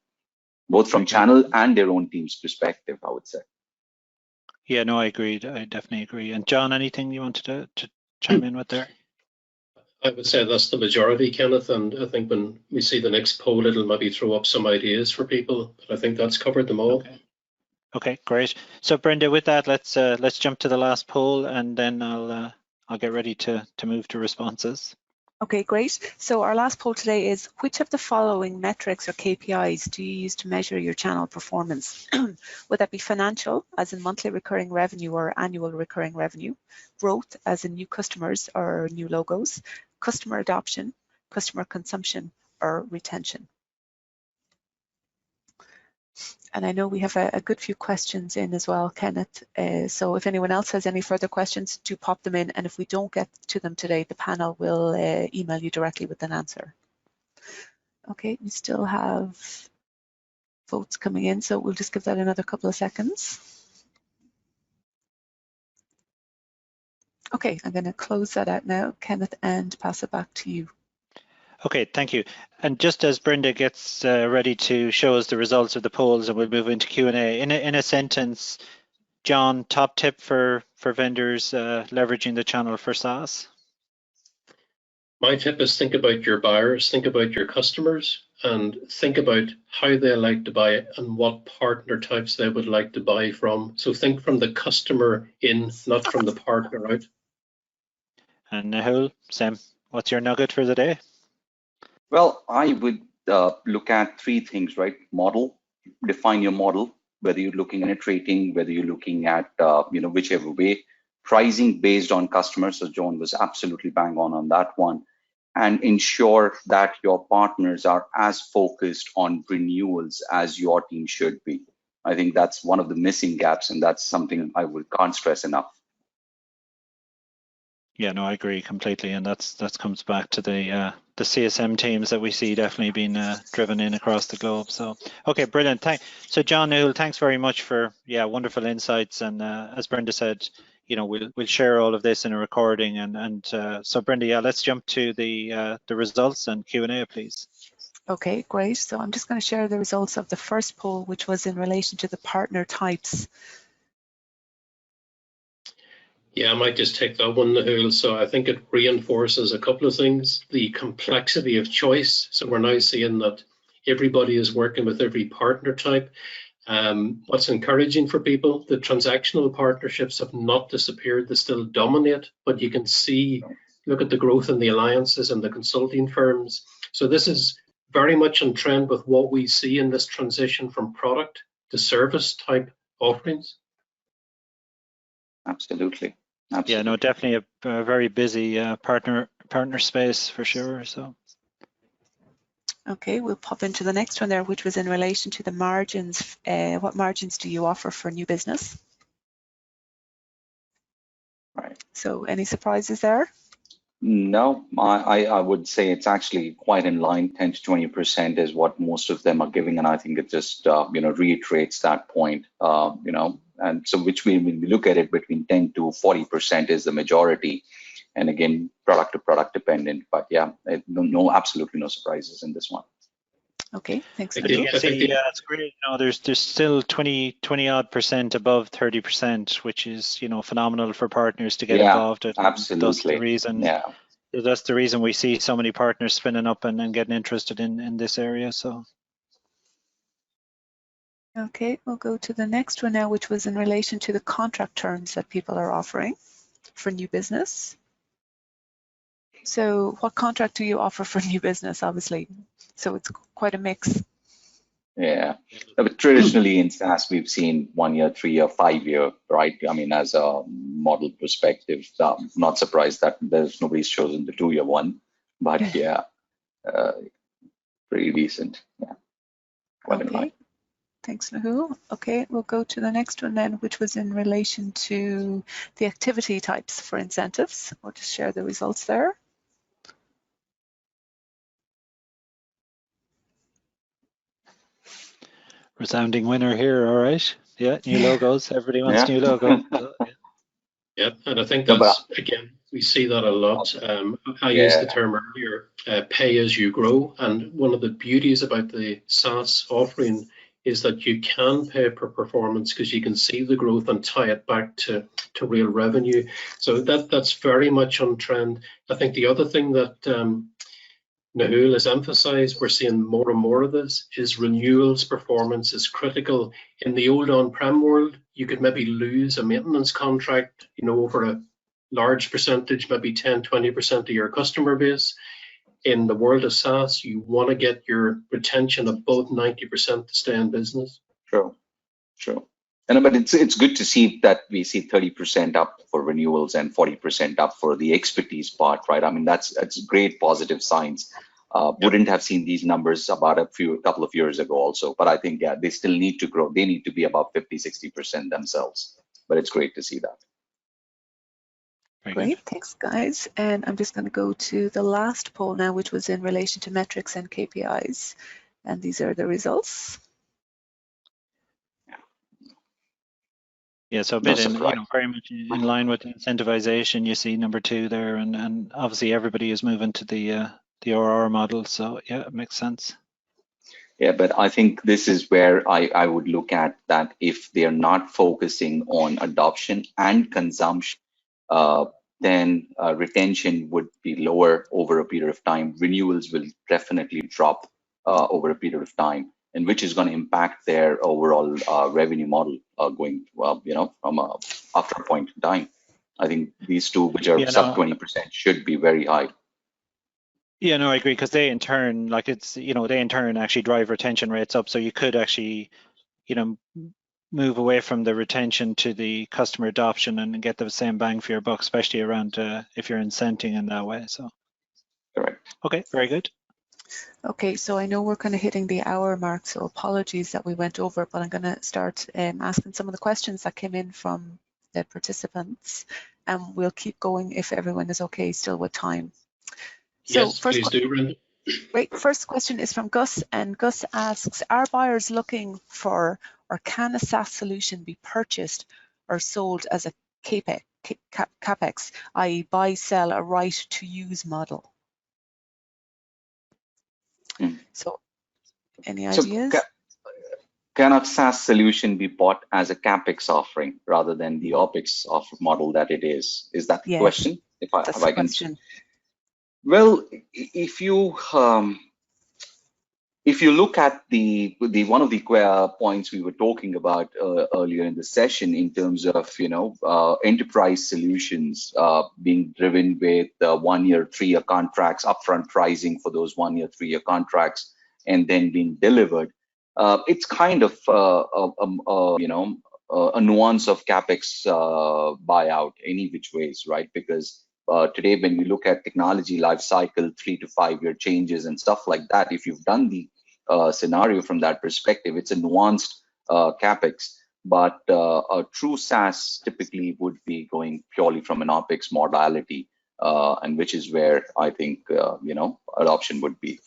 both from channel and their own team's perspective, I would say. Yeah, no, I agreed. I definitely agree. And John, anything you wanted to chime in with there? I would say that's the majority, Kenneth, and I think when we see the next poll, it'll maybe throw up some ideas for people, but I think that's covered them all. Okay, great. So Brenda, with that, let's jump to the last poll, and then I'll get ready to move to responses. Okay, great. So our last poll today is, which of the following metrics or KPIs do you use to measure your channel performance? Would that be financial, as in monthly recurring revenue or annual recurring revenue, growth, as in new customers or new logos, customer adoption, customer consumption, or retention? And I know we have a good few questions in as well, Kenneth. So if anyone else has any further questions, do pop them in. And if we don't get to them today, the panel will email you directly with an answer. Okay, we still have votes coming in, so we'll just give that another couple of seconds. Okay, I'm going to close that out now, Kenneth, and pass it back to you. Okay, thank you. And just as Brenda gets ready to show us the results of the polls, and we'll move into Q&A, in a sentence, John, top tip for vendors leveraging the channel for SaaS? My tip is think about your buyers, think about your customers, and think about how they like to buy and what partner types they would like to buy from. So think from the customer in, not from the partner out. And Nahul, Sam, what's your nugget for the day? Well, I would look at three things, right? Model, define your model, whether you're looking at it rating, whether you're looking at, whichever way. Pricing based on customers, so John was absolutely bang on that one. And ensure that your partners are as focused on renewals as your team should be. I think that's one of the missing gaps, and that's something I can't stress enough. Yeah, no, I agree completely, and that comes back to the CSM teams that we see definitely being driven in across the globe. So, okay, brilliant. So, John, Nahul, thanks very much for wonderful insights. And as Brenda said, we'll share all of this in a recording. And so, Brenda, let's jump to the results and Q&A, please. Okay, great. So I'm just going to share the results of the first poll, which was in relation to the partner types. Yeah, I might just take that one, Nahul. So I think it reinforces a couple of things. The complexity of choice. So we're now seeing that everybody is working with every partner type. What's encouraging for people, the transactional partnerships have not disappeared. They still dominate, but you can see, look at the growth in the alliances and the consulting firms. So this is very much in trend with what we see in this transition from product to service type offerings. Absolutely. Yeah, no, definitely a very busy partner space for sure. So. Okay, we'll pop into the next one there, which was in relation to the margins. What margins do you offer for new business? Right. So any surprises there? No, I would say it's actually quite in line. 10 to 20% is what most of them are giving, and I think it just reiterates that point. And so which when we look at it, between 10 to 40% is the majority, and again, product to product dependent. But yeah, absolutely no surprises in this one. Okay, thanks. You can see, it's great. There's still 20 odd % above 30%, which is phenomenal for partners to get involved in. Absolutely. That's the reason. Yeah. That's the reason we see so many partners spinning up and getting interested in this area. So. Okay, we'll go to the next one now, which was in relation to the contract terms that people are offering for new business. So what contract do you offer for new business, obviously? So it's quite a mix. Yeah, but traditionally in SaaS, we've seen 1 year, 3 year, 5 year, right? I mean, as a model perspective, not surprised that nobody's chosen the 2 year one, but yeah, pretty decent. Yeah, quite in line. Thanks, Nahul. Okay, we'll go to the next one then, which was in relation to the activity types for incentives. I'll just share the results there. Resounding winner here, all right. Yeah, new logos. Everybody wants new logo. So, yeah. Yeah, and I think that's, again, we see that a lot. I used the term earlier, pay as you grow. And one of the beauties about the Saas offering is that you can pay per performance because you can see the growth and tie it back to real revenue. So that's very much on trend. I think the other thing that Nahul has emphasized, we're seeing more and more of this, is renewals performance is critical. In the old on-prem world, you could maybe lose a maintenance contract, over a large percentage, maybe 10, 20% of your customer base. In the world of SaaS, you want to get your retention above 90% to stay in business. Sure. But it's good to see that we see 30% up for renewals and 40% up for the expertise part, right? I mean, that's great positive signs. Wouldn't have seen these numbers about a couple of years ago also, but I think, yeah, they still need to grow. They need to be about 50, 60% themselves, but it's great to see that. Great, thanks guys. And I'm just going to go to the last poll now, which was in relation to metrics and KPIs. And these are the results. Yeah, so a bit very much in line with the incentivization. You see number 2 there, and obviously everybody is moving to the ORR model. So yeah, it makes sense. Yeah, but I think this is where I would look at that if they're not focusing on adoption and consumption, then retention would be lower over a period of time. Renewals will definitely drop over a period of time, and which is going to impact their overall revenue model going, from after a point in time. I think these two, which are sub 20%, should be very high. Yeah, no, I agree, because they in turn, actually drive retention rates up. So you could actually, move away from the retention to the customer adoption and get the same bang for your buck, especially around if you're incenting in that way. So, correct. Okay, very good. Okay, so I know we're kind of hitting the hour mark, so apologies that we went over, but I'm going to start asking some of the questions that came in from the participants, and we'll keep going if everyone is okay still with time. Yes, so please do, Brenda. Great. First question is from Gus, and Gus asks, are buyers looking for, or can a SaaS solution be purchased or sold as a CapEx, i.e. buy, sell, a right to use model? So any ideas? Can a SaaS solution be bought as a CapEx offering rather than the OpEx model that it is? Is that the question? That's the question. Well, if you look at the one of the points we were talking about earlier in the session in terms of enterprise solutions being driven with 1 year, 3 year contracts, upfront pricing for those 1 year, 3 year contracts, and then being delivered, it's kind of a nuance of CapEx buyout any which ways, right? Because today, when we look at technology life cycle, 3 to 5 year changes and stuff like that, if you've done the scenario from that perspective, it's a nuanced CapEx. But a true SaaS typically would be going purely from an OpEx modality, and which is where I think adoption would be.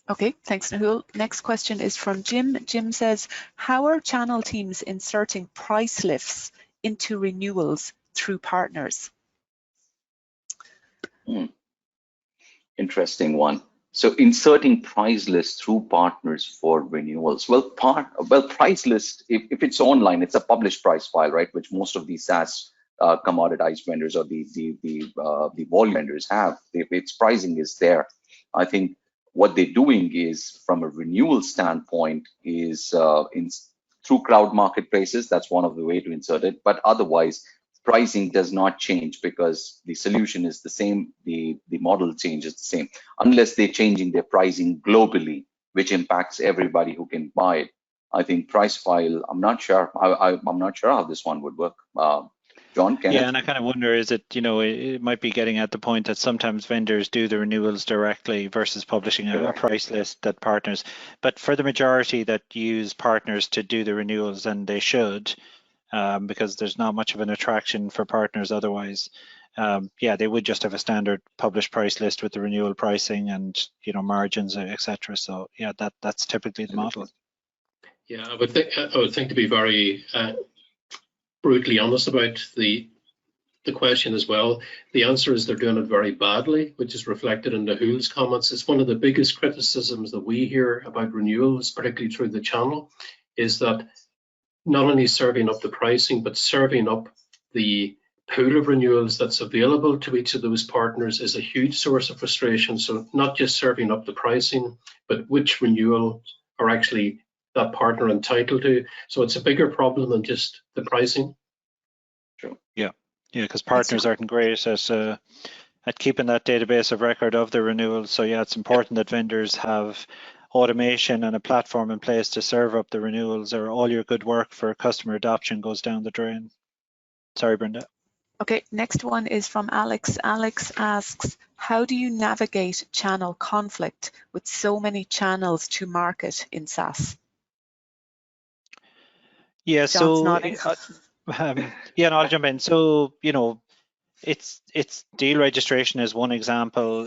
Okay, thanks, Nahul. Next question is from Jim. Jim says, how are channel teams inserting price lifts into renewals through partners? Interesting one. So inserting price lists through partners for renewals. Well, price list, if it's online, it's a published price file, right? Which most of these SaaS commoditized vendors or the volume vendors have. Its pricing is there. I think what they're doing is, from a renewal standpoint, is through cloud marketplaces. That's one of the way to insert it. But otherwise, pricing does not change because the solution is the same, the model change is the same, unless they're changing their pricing globally, which impacts everybody who can buy it. I think price file, I'm not sure. I'm not sure how this one would work. John, Kenneth? Yeah, and I kind of wonder, is it, it might be getting at the point that sometimes vendors do the renewals directly versus publishing a price list that partners. But for the majority that use partners to do the renewals, and they should, because there's not much of an attraction for partners otherwise. Yeah, they would just have a standard published price list with the renewal pricing and margins, etc. So yeah, that's typically the model. Yeah, I would think to be very brutally honest about the question as well. The answer is they're doing it very badly, which is reflected in Nahul's comments. It's one of the biggest criticisms that we hear about renewals, particularly through the channel, is that not only serving up the pricing, but serving up the pool of renewals that's available to each of those partners is a huge source of frustration. So not just serving up the pricing, but which renewal are actually that partner entitled to. So it's a bigger problem than just the pricing. True. Yeah, because partners aren't great at keeping that database of record of the renewals. So yeah, it's important that vendors have automation and a platform in place to serve up the renewals, or all your good work for customer adoption goes down the drain. Sorry, Brenda. Okay, next one is from Alex. Alex asks, how do you navigate channel conflict with so many channels to market in Saas? Yeah, John's so nodding. yeah, no, I'll jump in. So it's deal registration is one example.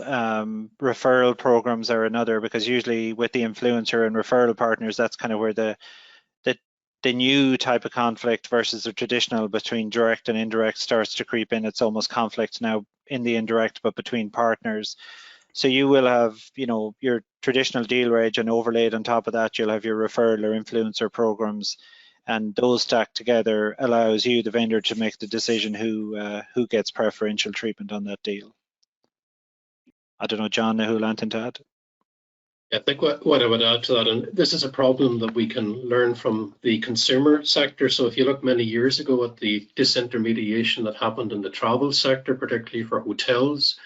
Referral programs are another, because usually with the influencer and referral partners, that's kind of where the new type of conflict versus the traditional between direct and indirect starts to creep in. It's almost conflict now in the indirect, but between partners. So you will have, your traditional deal reg, and overlaid on top of that, you'll have your referral or influencer programs, and those stacked together allows you, the vendor, to make the decision who gets preferential treatment on that deal. I don't know, John, who anything to add? I think what I would add to that, and this is a problem that we can learn from the consumer sector. So if you look many years ago at the disintermediation that happened in the travel sector, particularly for hotels,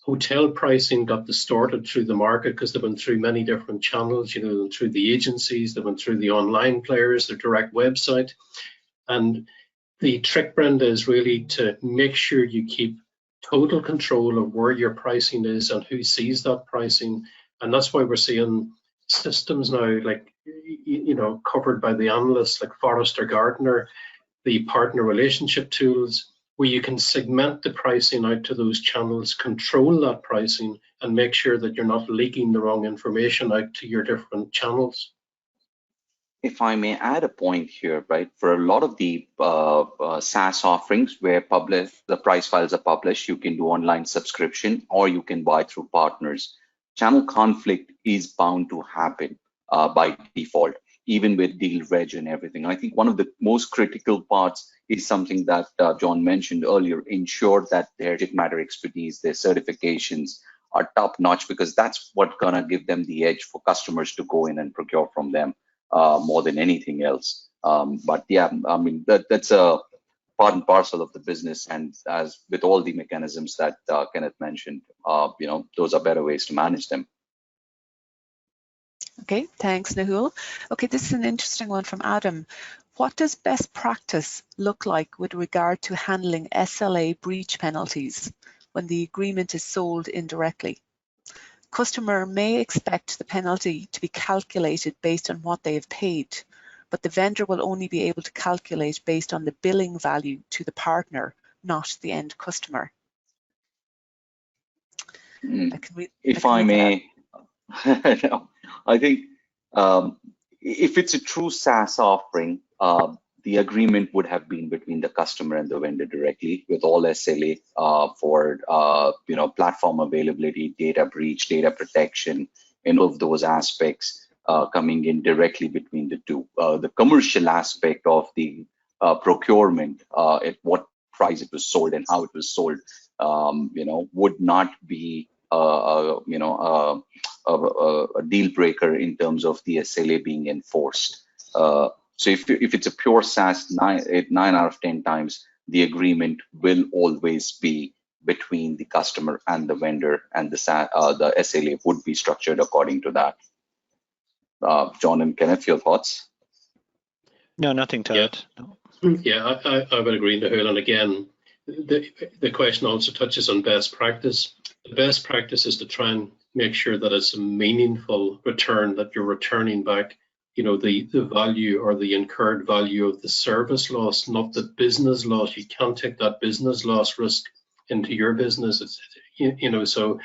hotel pricing got distorted through the market because they went through many different channels, through the agencies, they went through the online players, their direct website. And the trick, Brenda, is really to make sure you keep total control of where your pricing is and who sees that pricing. And that's why we're seeing systems now, like, covered by the analysts like Forrester Gardner, the partner relationship tools, where you can segment the pricing out to those channels, control that pricing, and make sure that you're not leaking the wrong information out to your different channels. If I may add a point here, right? For a lot of the SaaS offerings where the price files are published, you can do online subscription or you can buy through partners. Channel conflict is bound to happen by default, even with deal reg and everything. I think one of the most critical parts is something that John mentioned earlier: ensure that their subject matter expertise, their certifications are top notch, because that's what's gonna give them the edge for customers to go in and procure from them more than anything else. But yeah, I mean, that's a part and parcel of the business, and as with all the mechanisms that Kenneth mentioned, those are better ways to manage them. Okay, thanks, Nahul. Okay, this is an interesting one from Adam. What does best practice look like with regard to handling SLA breach penalties when the agreement is sold indirectly? Customer may expect the penalty to be calculated based on what they have paid, but the vendor will only be able to calculate based on the billing value to the partner, not the end customer. If I may, I think if it's a true SaaS offering, the agreement would have been between the customer and the vendor directly, with all SLA for platform availability, data breach, data protection, and all of those aspects coming in directly between the two. The commercial aspect of the procurement, at what price it was sold and how it was sold, would not be a deal breaker in terms of the SLA being enforced. So if it's a pure SaaS, 9 out of 10 times, the agreement will always be between the customer and the vendor, and the SLA would be structured according to that. John and Kenneth, your thoughts? No, nothing to add. No. Yeah, I would agree, Nahul. And again, the question also touches on best practice. The best practice is to try and make sure that it's a meaningful return, that you're returning back, the value or the incurred value of the service loss, not the business loss. You can't take that business loss risk into your business. So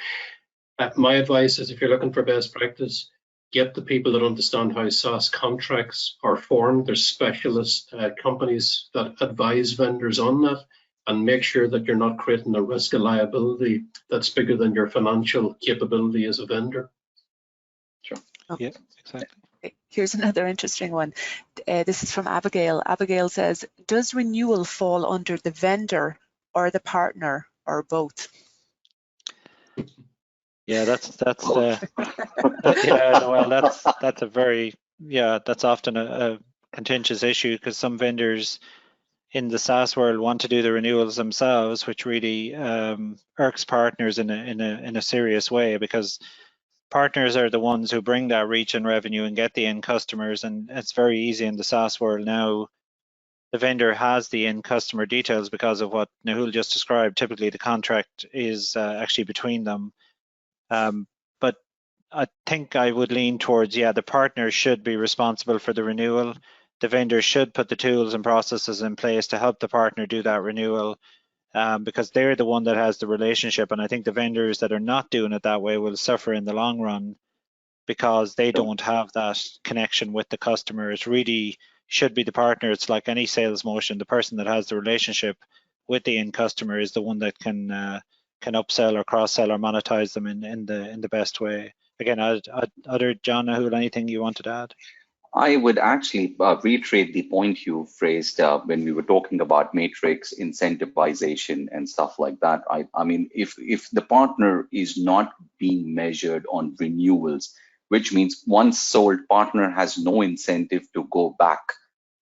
my advice is, if you're looking for best practice, get the people that understand how SaaS contracts are formed. There's specialist companies that advise vendors on that, and make sure that you're not creating a risk of liability that's bigger than your financial capability as a vendor. Sure. Yeah, exactly. Here's another interesting one. This is from Abigail. Abigail says, does renewal fall under the vendor or the partner or both? Yeah, that's yeah, well, that's a very, that's often a contentious issue, because some vendors in the SaaS world want to do the renewals themselves, which really irks partners in a serious way, because partners are the ones who bring that reach and revenue and get the end customers, and it's very easy in the SaaS world now. The vendor has the end customer details because of what Nahul just described. Typically, the contract is actually between them. But I think I would lean towards, the partner should be responsible for the renewal. The vendor should put the tools and processes in place to help the partner do that renewal, because they're the one that has the relationship. And I think the vendors that are not doing it that way will suffer in the long run, because they don't have that connection with the customer. It really should be the partner. It's like any sales motion. The person that has the relationship with the end customer is the one that can upsell or cross-sell or monetize them in the best way. Again, other John, Nahul, anything you wanted to add? I would actually reiterate the point you phrased when we were talking about matrix incentivization and stuff like that. I mean, if the partner is not being measured on renewals, which means once sold, partner has no incentive to go back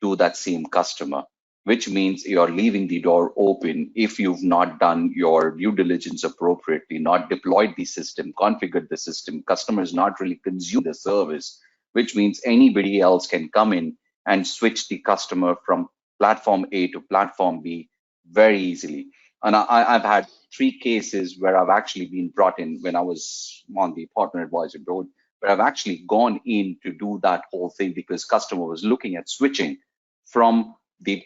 to that same customer, which means you're leaving the door open if you've not done your due diligence appropriately, not deployed the system, configured the system, customers not really consume the service, which means anybody else can come in and switch the customer from platform A to platform B very easily. And I've had 3 cases where I've actually been brought in when I was on the partner advisor board, where I've actually gone in to do that whole thing because customer was looking at switching from the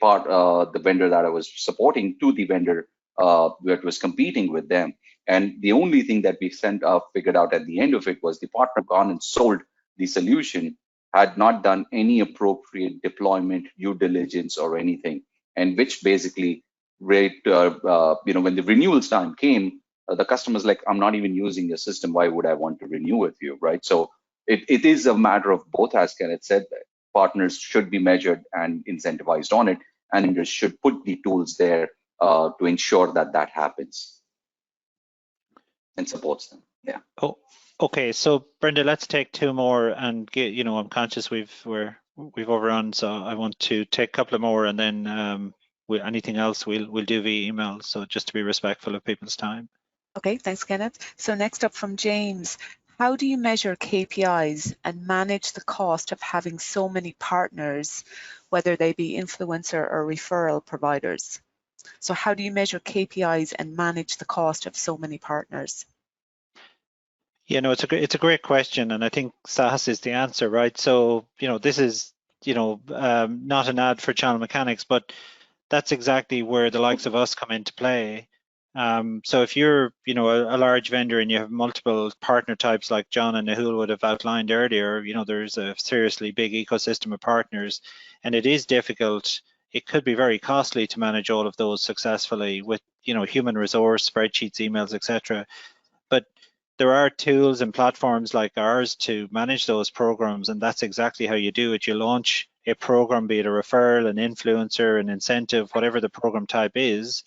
vendor that I was supporting to the vendor that was competing with them. And the only thing that we figured out at the end of it was the partner gone and sold the solution, had not done any appropriate deployment, due diligence, or anything, and which basically, when the renewals time came, the customer's like, I'm not even using your system. Why would I want to renew with you, right? So it is a matter of both, as Kenneth said. Partners should be measured and incentivized on it, and vendors should put the tools there to ensure that that happens and supports them. Yeah. Oh, okay. So Brenda, let's take 2 more, and get, I'm conscious we've overrun, so I want to take a couple of more, and then anything else we'll do via email. So just to be respectful of people's time. Okay, thanks, Kenneth. So next up from James, how do you measure KPIs and manage the cost of having so many partners, whether they be influencer or referral providers? So how do you measure KPIs and manage the cost of so many partners? It's a great question, and I think Saas is the answer, right? So this is not an ad for Channel Mechanics, but that's exactly where the likes of us come into play. So if you're a large vendor and you have multiple partner types like John and Nahul would have outlined earlier, there's a seriously big ecosystem of partners, and it is difficult. It could be very costly to manage all of those successfully with human resource, spreadsheets, emails, etc. But there are tools and platforms like ours to manage those programs, and that's exactly how you do it. You launch a program, be it a referral, an influencer, an incentive, whatever the program type is.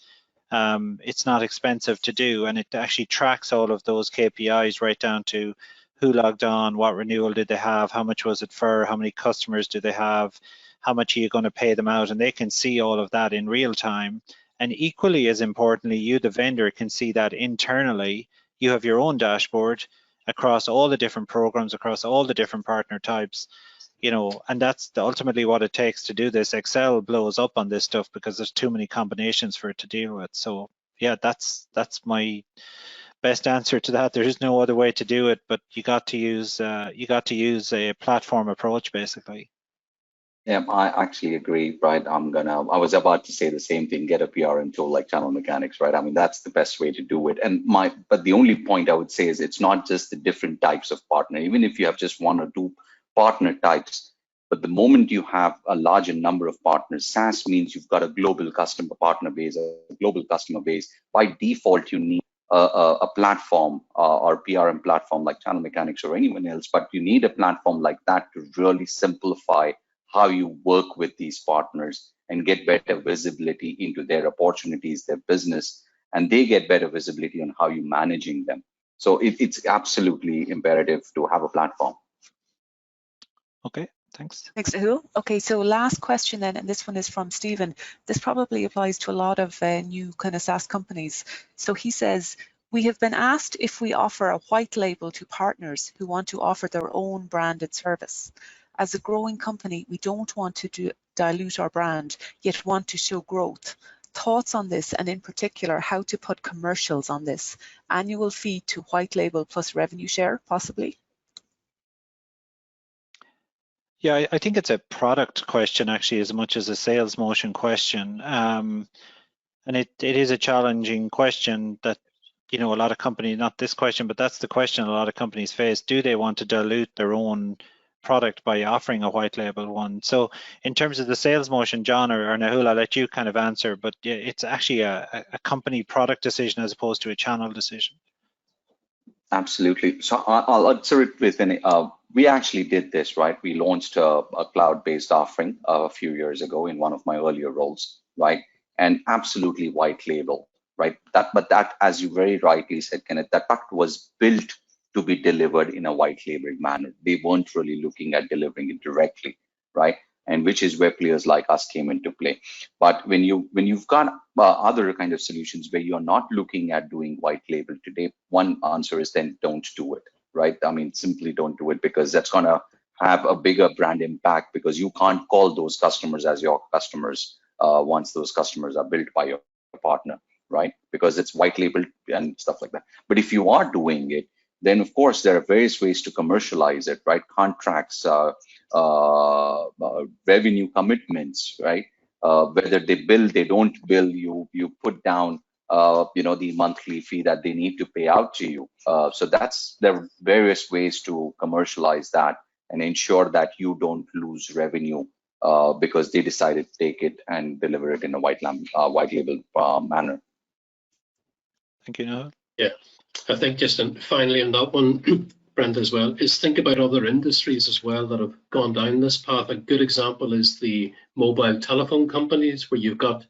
It's not expensive to do, and it actually tracks all of those KPIs right down to who logged on, what renewal did they have, how much was it for, how many customers do they have, how much are you going to pay them out, and they can see all of that in real time. And equally as importantly, you, the vendor, can see that internally. You have your own dashboard across all the different programs, across all the different partner types. you know, and that's ultimately what it takes to do this. Excel blows up on this stuff because there's too many combinations for it to deal with. So yeah, that's my best answer to that. There is no other way to do it, but you got to use a platform approach basically. Yeah, I actually agree, right? I was about to say the same thing, get a PRM tool like Channel Mechanics, right? I mean, that's the best way to do it. But the only point I would say is it's not just the different types of partner, even if you have just one or two partner types, but the moment you have a larger number of partners, SaaS means you've got a global customer partner base, a global customer base. By default, you need a platform or PRM platform like Channel Mechanics or anyone else, but you need a platform like that to really simplify how you work with these partners and get better visibility into their opportunities, their business, and they get better visibility on how you're managing them. So it's absolutely imperative to have a platform. Okay, thanks. Thanks, Rahul. Okay, so last question then, and this one is from Stephen. This probably applies to a lot of new kind of SaaS companies. So he says, we have been asked if we offer a white label to partners who want to offer their own branded service. As a growing company, we don't want to dilute our brand, yet want to show growth. Thoughts on this, and in particular, how to put commercials on this? Annual fee to white label plus revenue share, possibly? Yeah, I think it's a product question actually as much as a sales motion question. And it is a challenging question that, you know, a lot of companies, not this question, but that's the question a lot of companies face. Do they want to dilute their own product by offering a white label one? So in terms of the sales motion, John or Nahul, I'll let you kind of answer, but yeah, it's actually a company product decision as opposed to a channel decision. Absolutely. So I'll answer it with we actually did this, right? We launched a cloud-based offering a few years ago in one of my earlier roles, right? And absolutely white label, right? But that, as you very rightly said, Kenneth, that product was built to be delivered in a white labeling manner. They weren't really looking at delivering it directly, right? And which is where players like us came into play. But when you've got other kind of solutions where you're not looking at doing white label today, one answer is then don't do it, right? I mean, simply don't do it, because that's going to have a bigger brand impact, because you can't call those customers as your customers once those customers are built by your partner, right? Because it's white labeled and stuff like that. But if you are doing it, then of course there are various ways to commercialize it, right? Contracts, revenue commitments, right? Whether they bill, they don't bill, you put down the monthly fee that they need to pay out to you. So there are various ways to commercialize that and ensure that you don't lose revenue because they decided to take it and deliver it in a white label manner. Thank you, Nahul. Yeah, I think just finally on that one, Brenda, as well, is think about other industries as well that have gone down this path. A good example is the mobile telephone companies, where you've got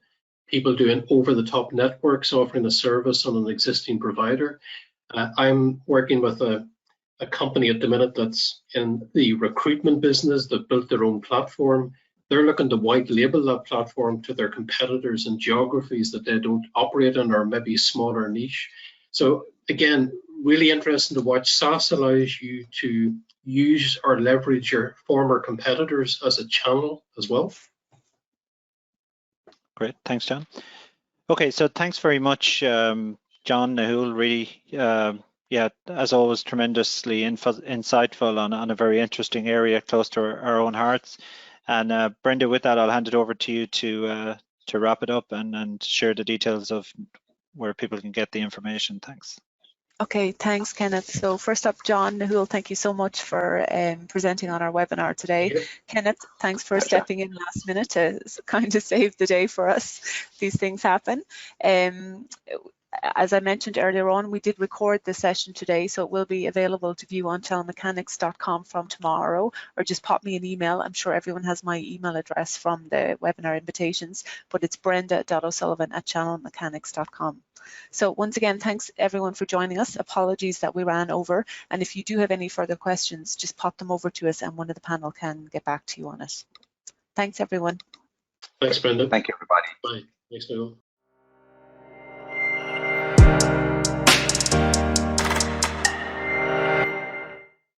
people doing over-the-top networks offering a service on an existing provider. I'm working with a company at the minute that's in the recruitment business that built their own platform. They're looking to white label that platform to their competitors in geographies that they don't operate in, or maybe smaller niche. So again, really interesting to watch. SaaS allows you to use or leverage your former competitors as a channel as well. Great, thanks, John. Okay, so thanks very much, John, Nahul. Really, yeah, as always, tremendously insightful on a very interesting area close to our own hearts. And Brenda, with that, I'll hand it over to you to wrap it up and share the details of where people can get the information. Thanks. Okay, thanks, Kenneth. So first up, John Nahul, thank you so much for presenting on our webinar today. Yeah. Kenneth, thanks for stepping in last minute to kind of save the day for us. These things happen. As I mentioned earlier on, we did record the session today, so it will be available to view on channelmechanics.com from tomorrow, or just pop me an email. I'm sure everyone has my email address from the webinar invitations, but it's brenda.o'sullivan@channelmechanics.com. So once again, thanks everyone for joining us. Apologies that we ran over, and if you do have any further questions, just pop them over to us and one of the panel can get back to you on it. Thanks everyone. Thanks, Brenda. Thank you, everybody. Bye. Thanks, Nahul.